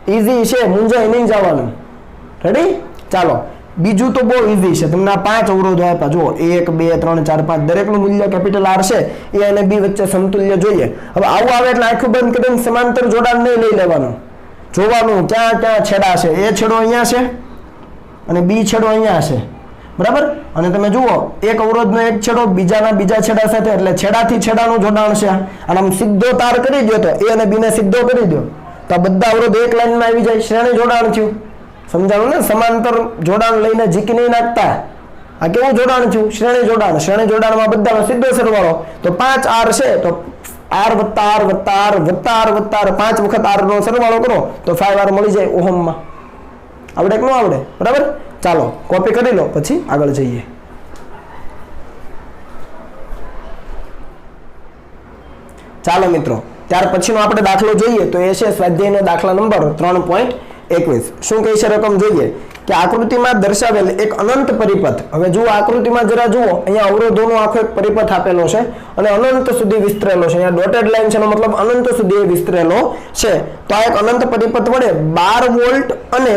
ઈઝી છે, મૂંઝાઈ નહીં જવાનું. રેડી? ચાલો બીજું તો બહુ ઈઝી છે. તમને આ 5 અવરોધો આપ્યા. જુઓ 1 2 3 4 5, દરેકનું મૂલ્ય કેપિટલ R છે. A અને B વચ્ચે સમતુલ્ય જોઈએ. હવે આવું આવે એટલે આંખો બંધ કરીને સમાંતર જોડાણ નહીં લઈ લેવાનું. જોવાનું ક્યાં ક્યાં છેડા છે. A છેડો અહીંયા છે અને B છેડો અહીંયા છે, બરાબર? અને તમે જુઓ એક અવરોધનો એક છેડો બીજા છેડા સાથે, એટલે છેડાથી છેડાનું જોડાણ છે. અને આમ સીધો તાર કરી દો તો A અને B ને સીધો કરી દો તો બધા અવરોધ એક લાઈનમાં આવી જાય. શ્રેણી જોડાણ થયું. સમજાણું ને? સમાંતર જોડાણ લઈને જીકી નહીં નાખતા. આ કેવું જોડાણ થયું? શ્રેણી જોડાણ. શ્રેણી જોડાણમાં બધાનો સીધો સરવાળો. તો 5R છે, તો R + R + R + R + R, 5 વખત R નો સરવાળો કરો તો 5R મળી જાય ઓહમમાં. આવડે કે ન આવડે? બરાબર? ચાલો કોપી કરી લો, પછી આગળ જઈએ. ચાલો મિત્રો, ત્યાર પછીનો આપણે દાખલો જોઈએ તો એ છે સ્વાધ્યાયનો દાખલા નંબર 3.21. શું કહે છે રકમ જોઈએ કે આકૃતિમાં દર્શાવેલ એક અનંત પરિપથ. હવે જુઓ આકૃતિમાં જરા જુઓ, અહીંયા અવરોધોનો આખો એક પરિપથ આપેલો છે અને અનંત સુધી વિસ્તરેલો છે. અહીંયા ડોટેડ લાઈન છે એનો મતલબ અનંત સુધી વિસ્તરેલો છે. તો આ એક અનંત પરિપથ વડે 12 વોલ્ટ અને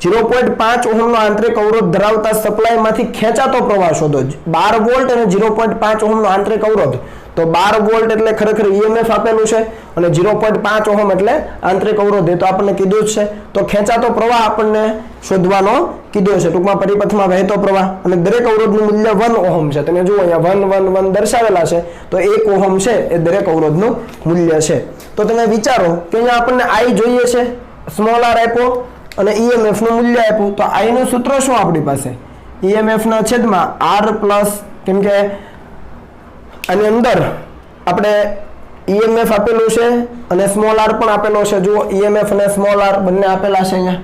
0.5 ઓહમનો આંતરિક અવરોધ ધરાવતા સપ્લાયમાંથી ખેંચાતો પ્રવાહ શોધો. 12 વોલ્ટ અને 0.5 ઓહમનો આંતરિક અવરોધ. તો 12 વોલ્ટ એટલે ખરેખર EMF આપેલું છે અને 0.5 ઓહમ એટલે આંતરિક અવરોધ. એ તો આપણને કીધું જ છે. તો ખેંચાતો પ્રવાહ આપણને શોધવાનો કીધો છે. ટૂંકમાં પરિપથમાં વહેતો પ્રવાહ અને દરેક અવરોધનું મૂલ્ય 1 ઓહમ છે. તમે જુઓ અહીંયા 1 1 1 દર્શાવેલા છે. તો 1 ઓહમ છે એ દરેક અવરોધનું મૂલ્ય છે. તો તમે વિચારો કે અહીંયા આપણને I જોઈએ છે, સ્મોલ r આપ્યો અને EMF નું મૂલ્ય આપ્યું. તો I નું સૂત્ર શું આપણી પાસે? ईएमएफ ના છેદમાં r પ્લસ કેમ કે આની અંદર આપણે ईएमएफ આપેલું છે અને સ્મોલ r પણ આપેલો છે જુઓ ईएमएफ અને સ્મોલ r બંને આપેલા છે અહીંયા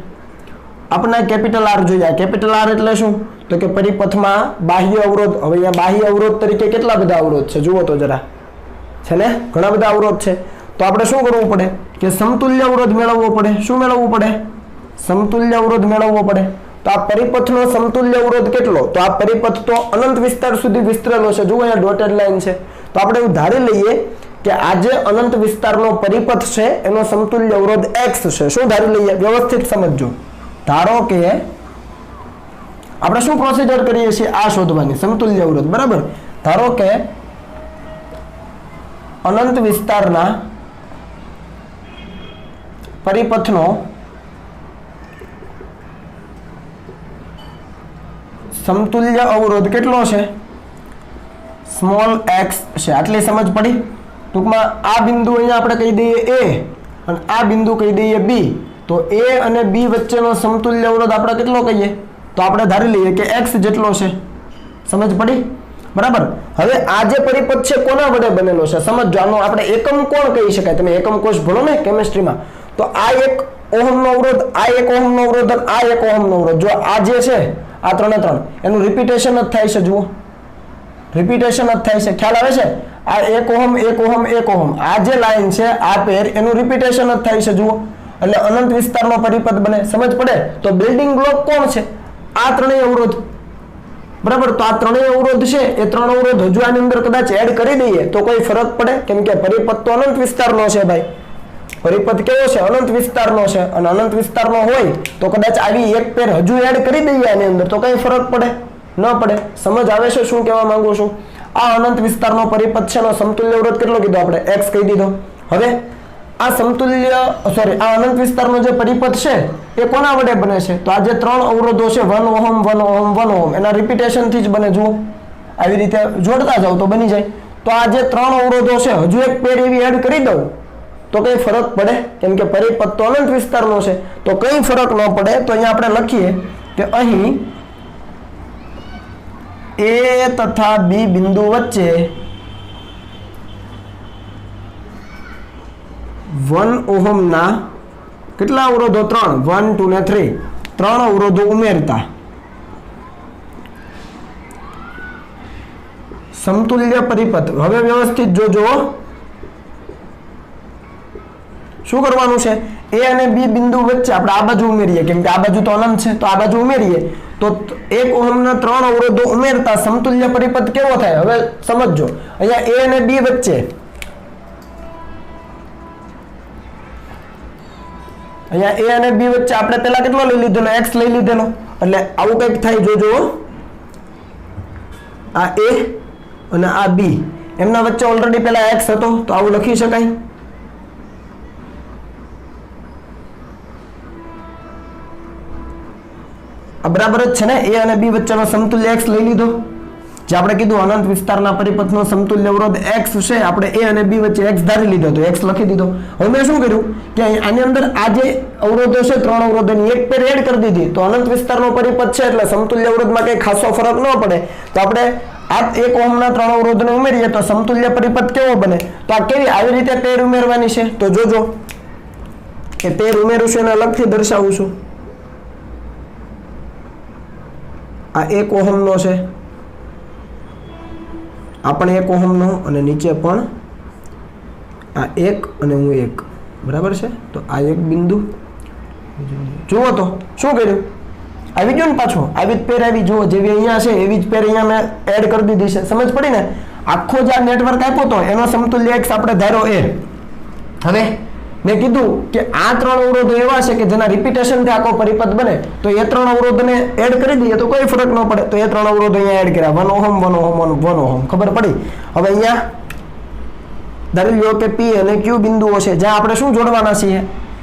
આપણે કેપિટલ R જોઈએ કેપિટલ R એટલે શું તો કે પરિપથમાં બાહ્ય અવરોધ હવે અહીંયા બાહ્ય અવરોધ તરીકે કેટલા બધા અવરોધ છે જુઓ તો જરા છે ને ઘણા બધા અવરોધ છે તો આપણે શું કરવું પડે કે સમતુલ્ય અવરોધ મેળવવો પડે શું મેળવવું પડે સમતુલ્ય અવરોધ મેળવવો પડે તો આ પરિપથનો સમતુલ્ય અવરોધ કેટલો તો આ પરિપથ તો અનંત વિસ્તાર સુધી વિસ્તરેલો છે જુઓ અહીંયા ડોટેડ લાઈન છે તો આપણે એવું ધારી લઈએ કે આ જે અનંત વિસ્તારનો પરિપથ છે એનો સમતુલ્ય અવરોધ x છે શું ધારી લઈએ વ્યવસ્થિત સમજજો ધારો કે આપણે શું પ્રોસિજર કરીએ છીએ આ શોધવાની સમતુલ્ય અવરોધ બરાબર ધારો કે અનંત વિસ્તારના પરિપથનો સમતુલ્ય અવરોધ કેટલો છે સ્મોલ x છે આટલી સમજ પડી ટૂંકમાં આ બિંદુ અહીંયા આપણે કહી દઈએ a અને આ બિંદુ કહી દઈએ b તો a અને b વચ્ચેનો સમતુલ્ય અવરોધ આપણે કેટલો કહીએ તો આપણે ધારી લઈએ કે x જેટલો છે સમજ પડી બરાબર હવે આ જે પરિપથ છે કોના વડે બનેલો છે સમજો આનો આપણે એકમ કોણ કહી શકાય તમે એકમ કોષ ભણો ને કેમિસ્ટ્રીમાં તો આ એક ઓહમનો અવરોધ આ એક ઓહમનો અવરોધ અને આ એક ઓહમનો અવરોધ જો આ જે છે આ ત્રણે ત્રણ એનું રિપીટેશન જ થાય છે જુઓ રિપીટેશન જ થાય છે ખ્યાલ આવે છે આ એક ઓહમ એક ઓહમ એક ઓહમ આ જે લાઈન છે આ પેર એનું રિપીટેશન જ થાય છે જુઓ એટલે અનંત વિસ્તારનો પરિપથ બને સમજ પડે તો બિલ્ડિંગ બ્લોક કોણ છે આ ત્રણેય અવરોધ બરાબર તો આ ત્રણેય અવરોધ છે એ ત્રણ અવરોધ હજુ આની અંદર કદાચ એડ કરી દઈએ તો કોઈ ફરક પડે કેમ કે પરિપથ તો અનંત વિસ્તારનો છે ભાઈ પરિપથ કેવો છે અનંત વિસ્તારનો છે અને અનંત વિસ્તારનો હોય તો કદાચ આવી એક પેર હજુ એડ કરી દઈએ આની અંદર તો કઈ ફરક પડે ન પડે સમજ આવે છે શું કહેવા માંગુ છું આ અનંત વિસ્તારનો પરિપથ છે એનો સમતુલ્ય અવરોધ કેટલો કીધો આપણે x કહી દીધો હવે આ સમતુલ્ય સોરી આ અનંત વિસ્તારનો જે પરિપથ છે એ કોના વડે બને છે તો આ જે ત્રણ અવરોધો છે 1 ઓહમ 1 ઓહમ 1 ઓહમ એના રિપીટેશન થી જ બને જુઓ આવી રીતે જોડતા જાવ તો બની જાય તો આ જે ત્રણ અવરોધો છે હજુ એક પેર એવી એડ કરી દઉં તો કઈ ફરક પડે કેમ કે પરિપથ તો અનંત વિસ્તારનો છે તો કઈ ફરક ન પડે તો અહીંયા આપણે લખીએ કે અહીં A તથા B બિંદુ વચ્ચે 1 ઓહમના કેટલા અવરોધો 3 1 2 ને 3 ત્રણ અવરોધો ઉમેરતા સમતુલ્ય પરિપથ હવે વ્યવસ્થિત જોજો શું કરવાનું છે A અને B બિંદુ વચ્ચે આપણે આ બાજુ ઉમેરીએ કેમ કે આ બાજુ તો અનંત છે તો આ બાજુ ઉમેરીએ તો 1 ઓહમના ત્રણ અવરોધો ઉમેરતા સમતુલ્ય પરિપથ કેવો થાય હવે સમજજો અહીંયા A અને B વચ્ચે અહીંયા A અને B વચ્ચે આપણે પહેલા કેટલો લઈ લીધેલો x લઈ લીધેલો એટલે આવું કંઈક થાય જોજો આ A અને આ B એમના વચ્ચે ઓલરેડી પહેલા x હતો તો આવું લખી શકાય બરાબર જ છે ને A અને B વચ્ચેનો સમતુલ્ય x લઈ લીધો જે આપણે કીધું અનંત વિસ્તારના પરિપથનો સમતુલ્ય અવરોધ x છે આપણે A અને B વચ્ચે x ધારી લીધો તો x લખી દીધો હવે મેં શું કર્યું કે આની અંદર આ જે અવરોધો છે ત્રણ અવરોધોની એક પેર એડ કરી દીધી તો અનંત વિસ્તારનો પરિપથ છે એટલે સમતુલ્ય અવરોધમાં કંઈ ખાસો ફરક ન પડે તો આપણે આ 1 ઓહમના ત્રણ અવરોધને ઉમેરીએ તો સમતુલ્ય પરિપથ કેવો બને તો આ કેવી આવી રીતે પેર ઉમેરવાની છે તો જોજો કે પેર ઉમેરું છું અને અલગથી દર્શાવું છું આ 1 ઓહમનો છે આ પણ 1 ઓહમનો અને નીચે પણ આ 1 અને હું 1 બરાબર છે તો આ એક બિંદુ જુઓ તો શું કર્યું આવી ગયું ને પાછો આવી જ પેર આવી જુઓ જેવી અહીંયા છે એવી જ પેર અહીંયા મેં એડ કરી દીધી છે સમજ પડી ને આખો જે આ નેટવર્ક આપ્યો તો એનો સમતુલ્ય x આપણે ધારો A હવે મેં કીધું કે આ ત્રણ અવરોધો એવા છે કે જેના રિપીટેશનથી આખો પરિપથ બને તો એ ત્રણ અવરોધને એડ કરી દઈએ તો કોઈ ફરક ન પડે તો એ ત્રણ અવરોધો અહીંયા એડ કર્યા 1 ઓહમ 1 ઓહમ 1 ઓહમ ખબર પડી હવે અહીંયા ધારી લો કે P અને Q બિંદુઓ છે જ્યાં આપણે શું જોડવાના છીએ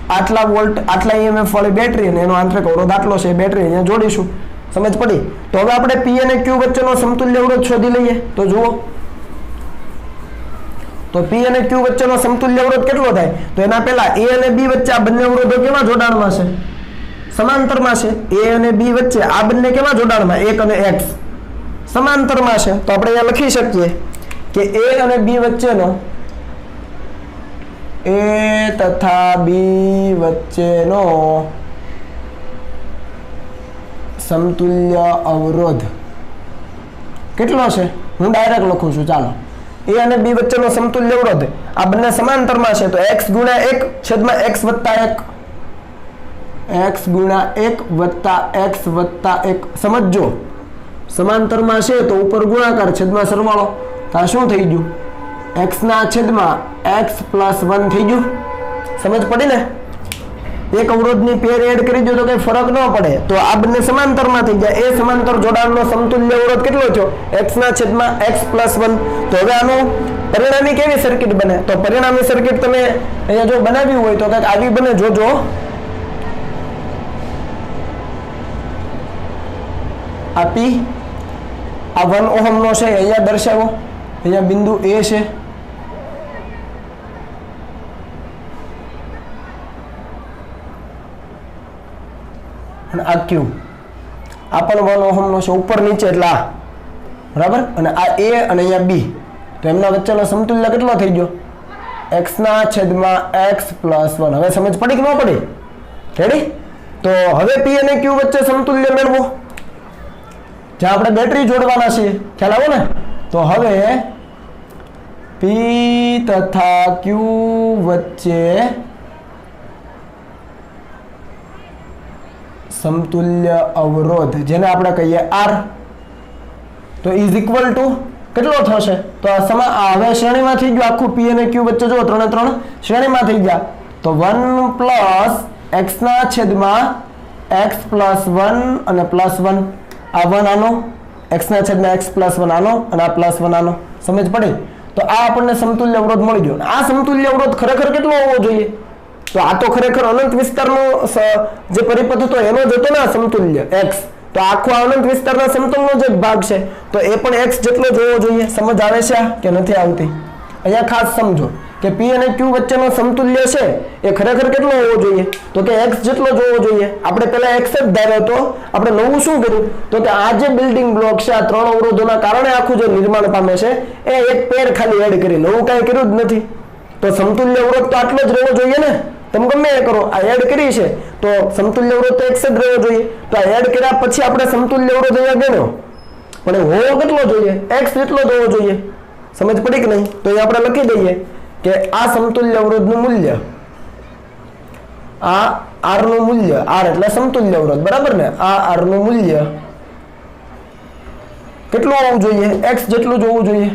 આટલા વોલ્ટ આટલા EMF વાળી બેટરી અને એનો આંતરિક અવરોધ આટલો છે બેટરી અહીંયા જોડીશું સમજ પડી તો હવે આપણે P અને Q વચ્ચેનો સમતુલ્ય અવરોધ શોધી લઈએ તો જુઓ તો P અને Q વચ્ચેનો સમતુલ્ય અવરોધ કેટલો થાય તો એના પહેલા A અને B વચ્ચે આ બંને અવરોધો કેવા જોડાણમાં છે समांतરમાં છે a અને b વચ્ચે આ બંને કેવા જોડાણમાં 1 અને x समांतરમાં છે તો આપણે અહીંયા લખી શકીએ કે a અને b વચ્ચેનો a તથા b વચ્ચેનો સમતુલ્ય અવરોધ કેટલો છે હું ડાયરેક્ટ લખું છું ચાલો a અને b વચ્ચેનો સમતુલ્ય અવરોધ આ બંને સમાંતરમાં છે તો x ગુણ્યા 1 છેદમાં x વત્તા 1 x ગુણ્યા 1 વત્તા x વત્તા 1 સમજો સમાંતરમાં છે તો ઉપર ગુણાકાર છેદમાં સરવાળો તો આ શું થઈ ગયું x ના છેદમાં x + 1 થઈ ગયું સમજ પડી ને એક અવરોધની પેર એડ કરી દો તો કઈ ફરક ન પડે તો આ બંને સમાંતરમાં થઈ જાય એ સમાંતર જોડાણનો સમતુલ્ય અવરોધ કેટલો થયો x ના છેદમાં x + 1 તો હવે આનું પરિણામી કેવી સર્કિટ બને તો પરિણામી સર્કિટ તમે અહીંયા જો બનાવી હોય તો કંઈક આવી બને જોજો આ p આ 1 ઓહમ નો છે અહીંયા દર્શાવો અહીંયા બિંદુ a છે અને આ q આ પણ 1 ઓહમ નો છે ઉપર નીચે એટલે આ બરાબર અને આ a અને અહીંયા b તો એમના વચ્ચેનો સમતુલ્ય કેટલો થઈ ગયો x ના છેદમાં x + 1 હવે સમજ પડી કે ન પડી રેડી તો હવે p અને q વચ્ચે સમતુલ્ય મેળવો જ્યાં આપણે બેટરી જોડવાના છીએ ખ્યાલ આવે ને તો હવે p તથા q વચ્ચે સમતુલ્ય અવરોધ જેને આપણે કહીએ r તો ઇઝ ઇક્વલ ટુ કેટલો થશે તો આ હવે શ્રેણીમાં થઈ ગયું આખું p અને q વચ્ચે જો 3 3 શ્રેણીમાં થઈ ગયા તો 1 પ્લસ x ના છેદમાં x + 1 અને +1 આ 1 આનો x ના છેદમાં x + 1 આનો અને આ +1 આનો સમજ પડી તો આ આપણને સમતુલ્ય અવરોધ મળી ગયો આ સમતુલ્ય અવરોધ ખરેખર કેટલો હોવો જોઈએ તો આ તો ખરેખર અનંત વિસ્તારનો જે પરિપથ હતો એનો જ હતો ને સમતુલ્ય x તો આખો અનંત વિસ્તારના સમતલનો જે ભાગ છે તો એ પણ x જેટલો જ હોવો જોઈએ સમજ આવે છે કે નથી આવતી અહીંયા ખાસ સમજો કે p અને q વચ્ચેનો સમતુલ્ય છે એ ખરેખર કેટલો હોવો જોઈએ તો કે x જેટલો જ હોવો જોઈએ આપણે પહેલા x જ ધાર્યો તો આપણે નવું શું કર્યું તો કે આ જે બિલ્ડિંગ બ્લોક છે આ 3 અવરોધોના કારણે આખું જે નિર્માણ પામે છે એ એક પેર ખાલી એડ કરી નવું કાંઈ કર્યું જ નથી તો સમતુલ્ય અવરોધ તો આટલો જ રહેવો જોઈએ ને તમે ગમે એ કરો આ એડ કરી છે તો સમતુલ્ય અવરોધ તો x જ રહેવો જોઈએ તો આ એડ કર્યા પછી આપણે સમતુલ્ય અવરોધ અહીંયા ગણ્યો પણ હોવો કેટલો જોઈએ x જેટલો જ હોવો જોઈએ સમજ પડી કે નહીં તો અહીંયા આપણે લખી દઈએ કે આ સમતુલ્ય અવરોધનું મૂલ્ય આ r નું મૂલ્ય r એટલે સમતુલ્ય અવરોધ બરાબર ને આ r નું મૂલ્ય કેટલું હોવું જોઈએ x જેટલું જ હોવું જોઈએ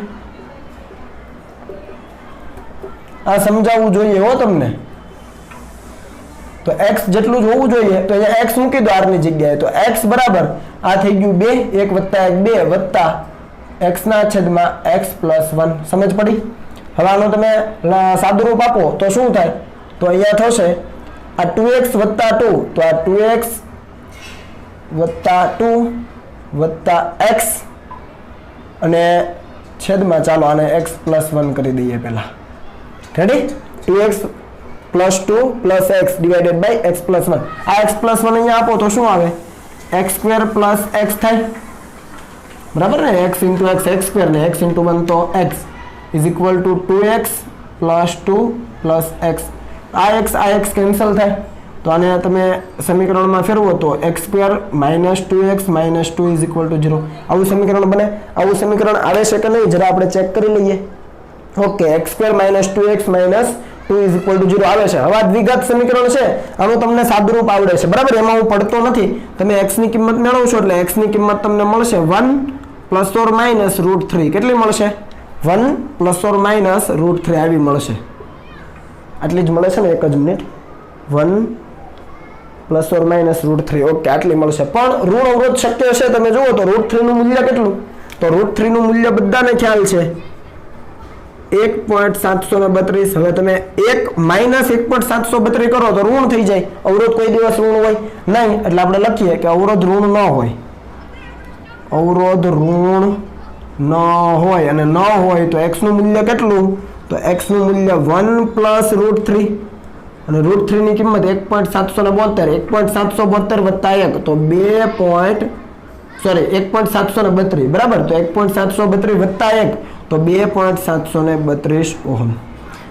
આ સમજાવવું જોઈએ હો તમને તો x જેટલું જ હોવું જોઈએ તો અહીંયા x મૂકી દો r ની જગ્યાએ તો x બરાબર આ થઈ ગયું 2 1 + 1 2 વત્તા x ના છેદમાં x + 1 સમજ પડી હવે આનો તમે સાદુરૂપ આપો તો શું થાય તો અહીંયા થશે આ 2x + 2 તો આ 2x + 2 + x અને છેદમાં ચાલો આને x + 1 કરી દઈએ પહેલા રેડી 2x + 2 + x / x + 1 આ x + 1 અહીંયા આપો તો શું આવે x² + x થાય બરાબર ને x × x x² ને x × 1 તો x = 2x + 2 + x આ x કેન્સલ થાય તો આને તમે સમીકરણમાં ફેરવો તો x² - 2x - 2 = 0 આવું સમીકરણ બને આવું સમીકરણ આવે છે કે નહીં જરા આપણે ચેક કરી લઈએ ઓકે x² - 2x - 2 = 0 આવે છે હવે આ દ્વિઘાત સમીકરણ છે આનું તમને સાદુરૂપ આવડે છે બરાબર એમાં હું પડતો નથી તમે x ની કિંમત મેળવશો એટલે x ની કિંમત તમને મળશે 1 ± √3 કેટલી મળશે 1 ± √3 આવી મળશે આટલી જ મળે છે ને એક જ મિનિટ 1 ± √3 ઓકે આટલી મળશે પણ ઋણ અવરોધ શક્ય છે તમે જુઓ તો √3 નું મૂલ્ય કેટલું તો √3 નું મૂલ્ય બધાને ખ્યાલ છે 1.732 હવે તમે 1 - 1.732 કરો તો ઋણ થઈ જાય અવરોધ કોઈ દિવસ ઋણ હોય નહીં એટલે આપણે લખીએ કે અવરોધ ઋણ ન હોય અવરોધ ઋણ ન હોય અને ન હોય તો x નું મૂલ્ય કેટલું તો x નું મૂલ્ય 1 + √3 અને √3 ની કિંમત 1.772 1.772 વત્તા 1 તો 1.732 બરાબર, તો 1.732 વત્તા 1 તો 2.732 ઓહમ.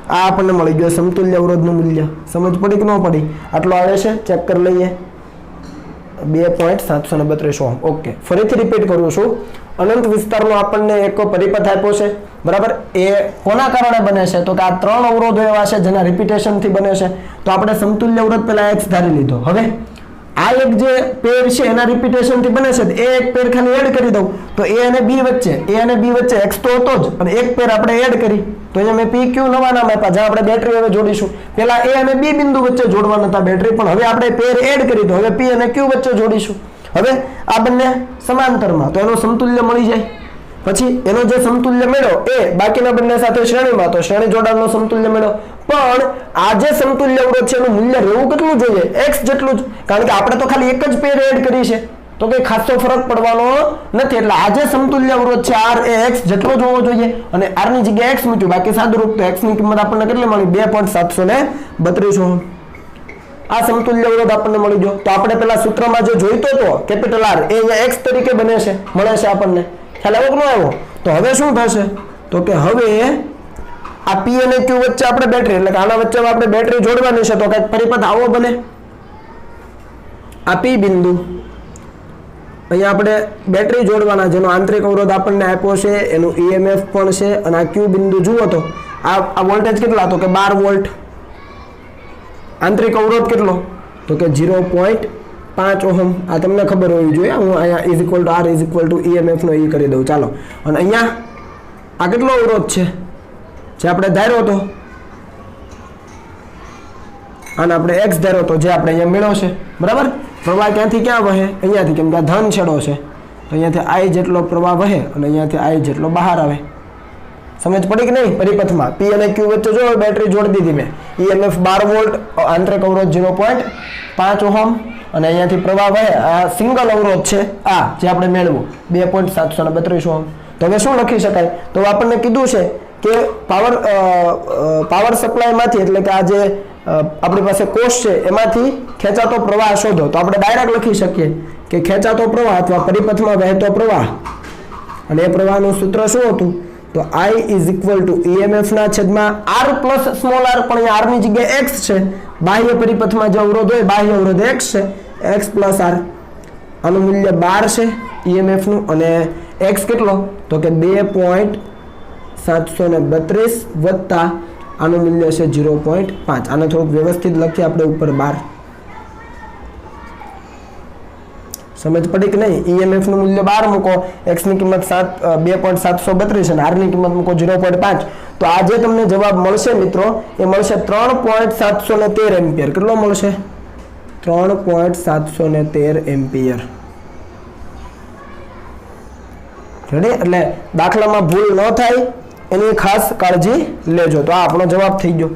આ આપણને મળી ગયો સમતુલ્ય અવરોધનું મૂલ્ય. સમજ પડી કે ન પડી? આટલો આવે છે, ચેક કરી લઈએ. 2.732 ઓહમ. ઓકે, ફરીથી રિપીટ કરું છું. અનંત વિસ્તારનો આપણને એક પરિપથ આપ્યો છે, બરાબર. એ કોના કારણે બને છે? તો કે આ 3 અવરોધો એવા છે જેના રિપીટેશન થી બને છે. તો આપણે સમતુલ્ય અવરોધ પહેલા x ધારી લીધો. હવે આ એક જે પેર છે એના રિપીટેશન થી બને છે, એ એક પેર ખાલી એડ કરી દઉં તો a અને b વચ્ચે x તો હતો જ, અને એક પેર આપણે એડ કરી તો અહીંયા મેં pq નવા નામ આપ્યા. જ્યાં આપણે બેટરી હવે જોડીશું, પેલા a અને b બિંદુ વચ્ચે જોડવાના હતા બેટરી, પણ હવે આપણે પેર એડ કરી તો હવે p અને q વચ્ચે જોડીશું. હવે આ બંને સમાંતરમાં, તો એનો સમતુલ્ય મળી જાય. પછી એનો જે સમતુલ્ય મેળ્યો એ બાકીના બંને સાથે શ્રેણીમાં, તો શ્રેણી જોડાણનો સમતુલ્ય મેળ્યો. પણ આ જે સમતુલ્ય અવરોધ છે એનું મૂલ્ય રહેવું કેટલું જોઈએ? x જેટલું જ, કારણ કે આપણે તો ખાલી એક જ પેર એડ કરી છે, તો કઈ ખાસો ફરક પડવાનો નથી. એટલે આ જે સમતુલ્ય અવરોધ છે r એ x જેટલો જ હોવો જોઈએ, અને r ની જગ્યાએ x મૂક્યું, બાકી સાદુરૂપ. તો x ની કિંમત આપણને કેટલી મળી? 2.732 ઓહમ. આ સમતુલ્ય અવરોધ આપણને મળી ગયો. તો આપણે પેલા સૂત્રમાં જે જોઈતો હતો કેપિટલ R, એ અહીંયા x તરીકે બને છે, મળે છે આપણને. ખ્યાલ આવ્યો કે ન આવ્યો? તો હવે શું થશે? તો કે હવે આ p અને q વચ્ચે આપણે બેટરી, એટલે કે આના વચ્ચે આપણે બેટરી જોડવાની છે, તો કઈક પરિપથ આવો બને. આ p બિંદુ, અહીંયા આપણે બેટરી જોડવાના, જેનો આંતરિક અવરોધ આપણને આપ્યો છે, એનું EMF પણ છે. અને આ q બિંદુ જુઓ તો આ વોલ્ટેજ કેટલા? તો કે 12 વોલ્ટ. આંતરિક અવરોધ કેટલો? તો કે 0.5 ઓહમ. આ તમને ખબર હોવી જોઈએ. હું અહીંયા R EMF નો e કરી દઉં. ચાલો, અને અહીંયા આ કેટલો અવરોધ છે જે આપણે ધાર્યો હતો? આને આપણે x ધાર્યો હતો, જે આપણે અહીંયા મેળવ્યો છે, બરાબર. પ્રવાહ ક્યાંથી ક્યાં વહે? અહીંયાથી, કેમ કે આ ધન છેડો છે, તો અહીંયાથી I જેટલો પ્રવાહ વહે અને અહીંયાથી I જેટલો બહાર આવે. સમજ પડી કે નહીં? પરિપથમાં p અને q વચ્ચે જો બેટરી જોડી દીધી મેં. EMF 12 વોલ્ટ, આંતરિક અવરોધ 0.5 ઓહમ, અને અહીંયાથી પ્રવાહ વહે. આ સિંગલ અવરોધ છે, આ જે આપણે મેળવ્યું 2.732 ઓહમ. તો હવે શું લખી શકાય? તો આપણને કીધું છે કે પાવર સપ્લાયમાંથી, એટલે કે આ જે આપણી પાસે કોષ છે એમાંથી ખેંચાતો પ્રવાહ શોધો. તો આપણે ડાયરેક્ટ લખી શકીએ કે ખેંચાતો પ્રવાહ અથવા પરિપથમાં વહેતો પ્રવાહ, અને એ પ્રવાહનું સૂત્ર શું હતું? તો I EMF ના છેદમાં r પ્લસ સ્મોલ r, પણ અહીંયા r ની જગ્યાએ x છે. બાહ્ય પરિપથમાં જે અવરોધ હોય, બાહ્ય અવરોધ x છે, x પ્લસ r. આનું મૂલ્ય 12 છે EMF નું, અને x કેટલો? તો કે 2.732 વત્તા આનું મૂલ્ય છે 0.5. આને થોડુંક વ્યવસ્થિત લખીએ આપણે ઉપર 12. સમજ પડી કે નહીં? EMF નું મૂલ્ય 12 મૂકો, x ની કિંમત 2.732 અને r ની કિંમત મૂકો 0.5. તો આ જે તમને જવાબ મળશે મિત્રો, એ મળશે 3.713 એમ્પિયર. કેટલો મળશે? 3.713 એમ્પિયર. રેડી? એટલે દાખલામાં ભૂલ ન થાય એની ખાસ કાળજી લેજો. તો આ આપણો જવાબ થઈ ગયો.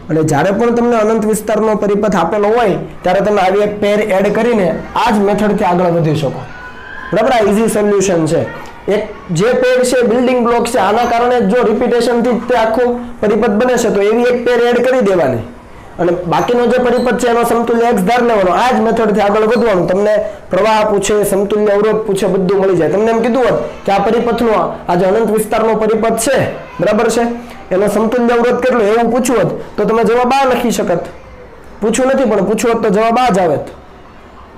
અને જ્યારે પણ તમને અનંત વિસ્તારનો પરિપથ આપેલો હોય ત્યારે તમે આવી એક પેર એડ કરીને આ જ મેથડથી આગળ વધી શકો. બરાબર? આ ઇઝી સોલ્યુશન છે. એક જે પેર છે બિલ્ડિંગ બ્લોક છે, આના કારણે જો રિપીટેશનથી તે આખું પરિપથ બને છે, તો એવી એક પેર એડ કરી દેવાની, અને બાકીનો જે પરિપથ છે એનો સમતુલ્ય x ધાર લેવાનો. આ જ મેથડથી આગળ વધવાનું. તમને પ્રવાહ પૂછે, સમતુલ્ય અવરોધ પૂછે, બધું મળી જાય. તમને એમ કીધું હોત કે આ પરિપથનો, આ જે અનંત વિસ્તારનો પરિપથ છે, બરાબર છે, એનો સમતુલ્ય અવરોધ કેટલો, એવું પૂછ્યું હોત તો તમે જવાબ આ લખી શકત. પૂછ્યું નથી, પણ પૂછ્યું હોત તો જવાબ આ જ આવે.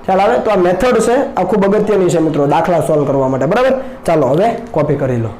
ખ્યાલ આવે? તો આ મેથડ છે, આ ખૂબ અગત્યની છે મિત્રો દાખલા સોલ્વ કરવા માટે. બરાબર? ચાલો હવે કોપી કરી લો.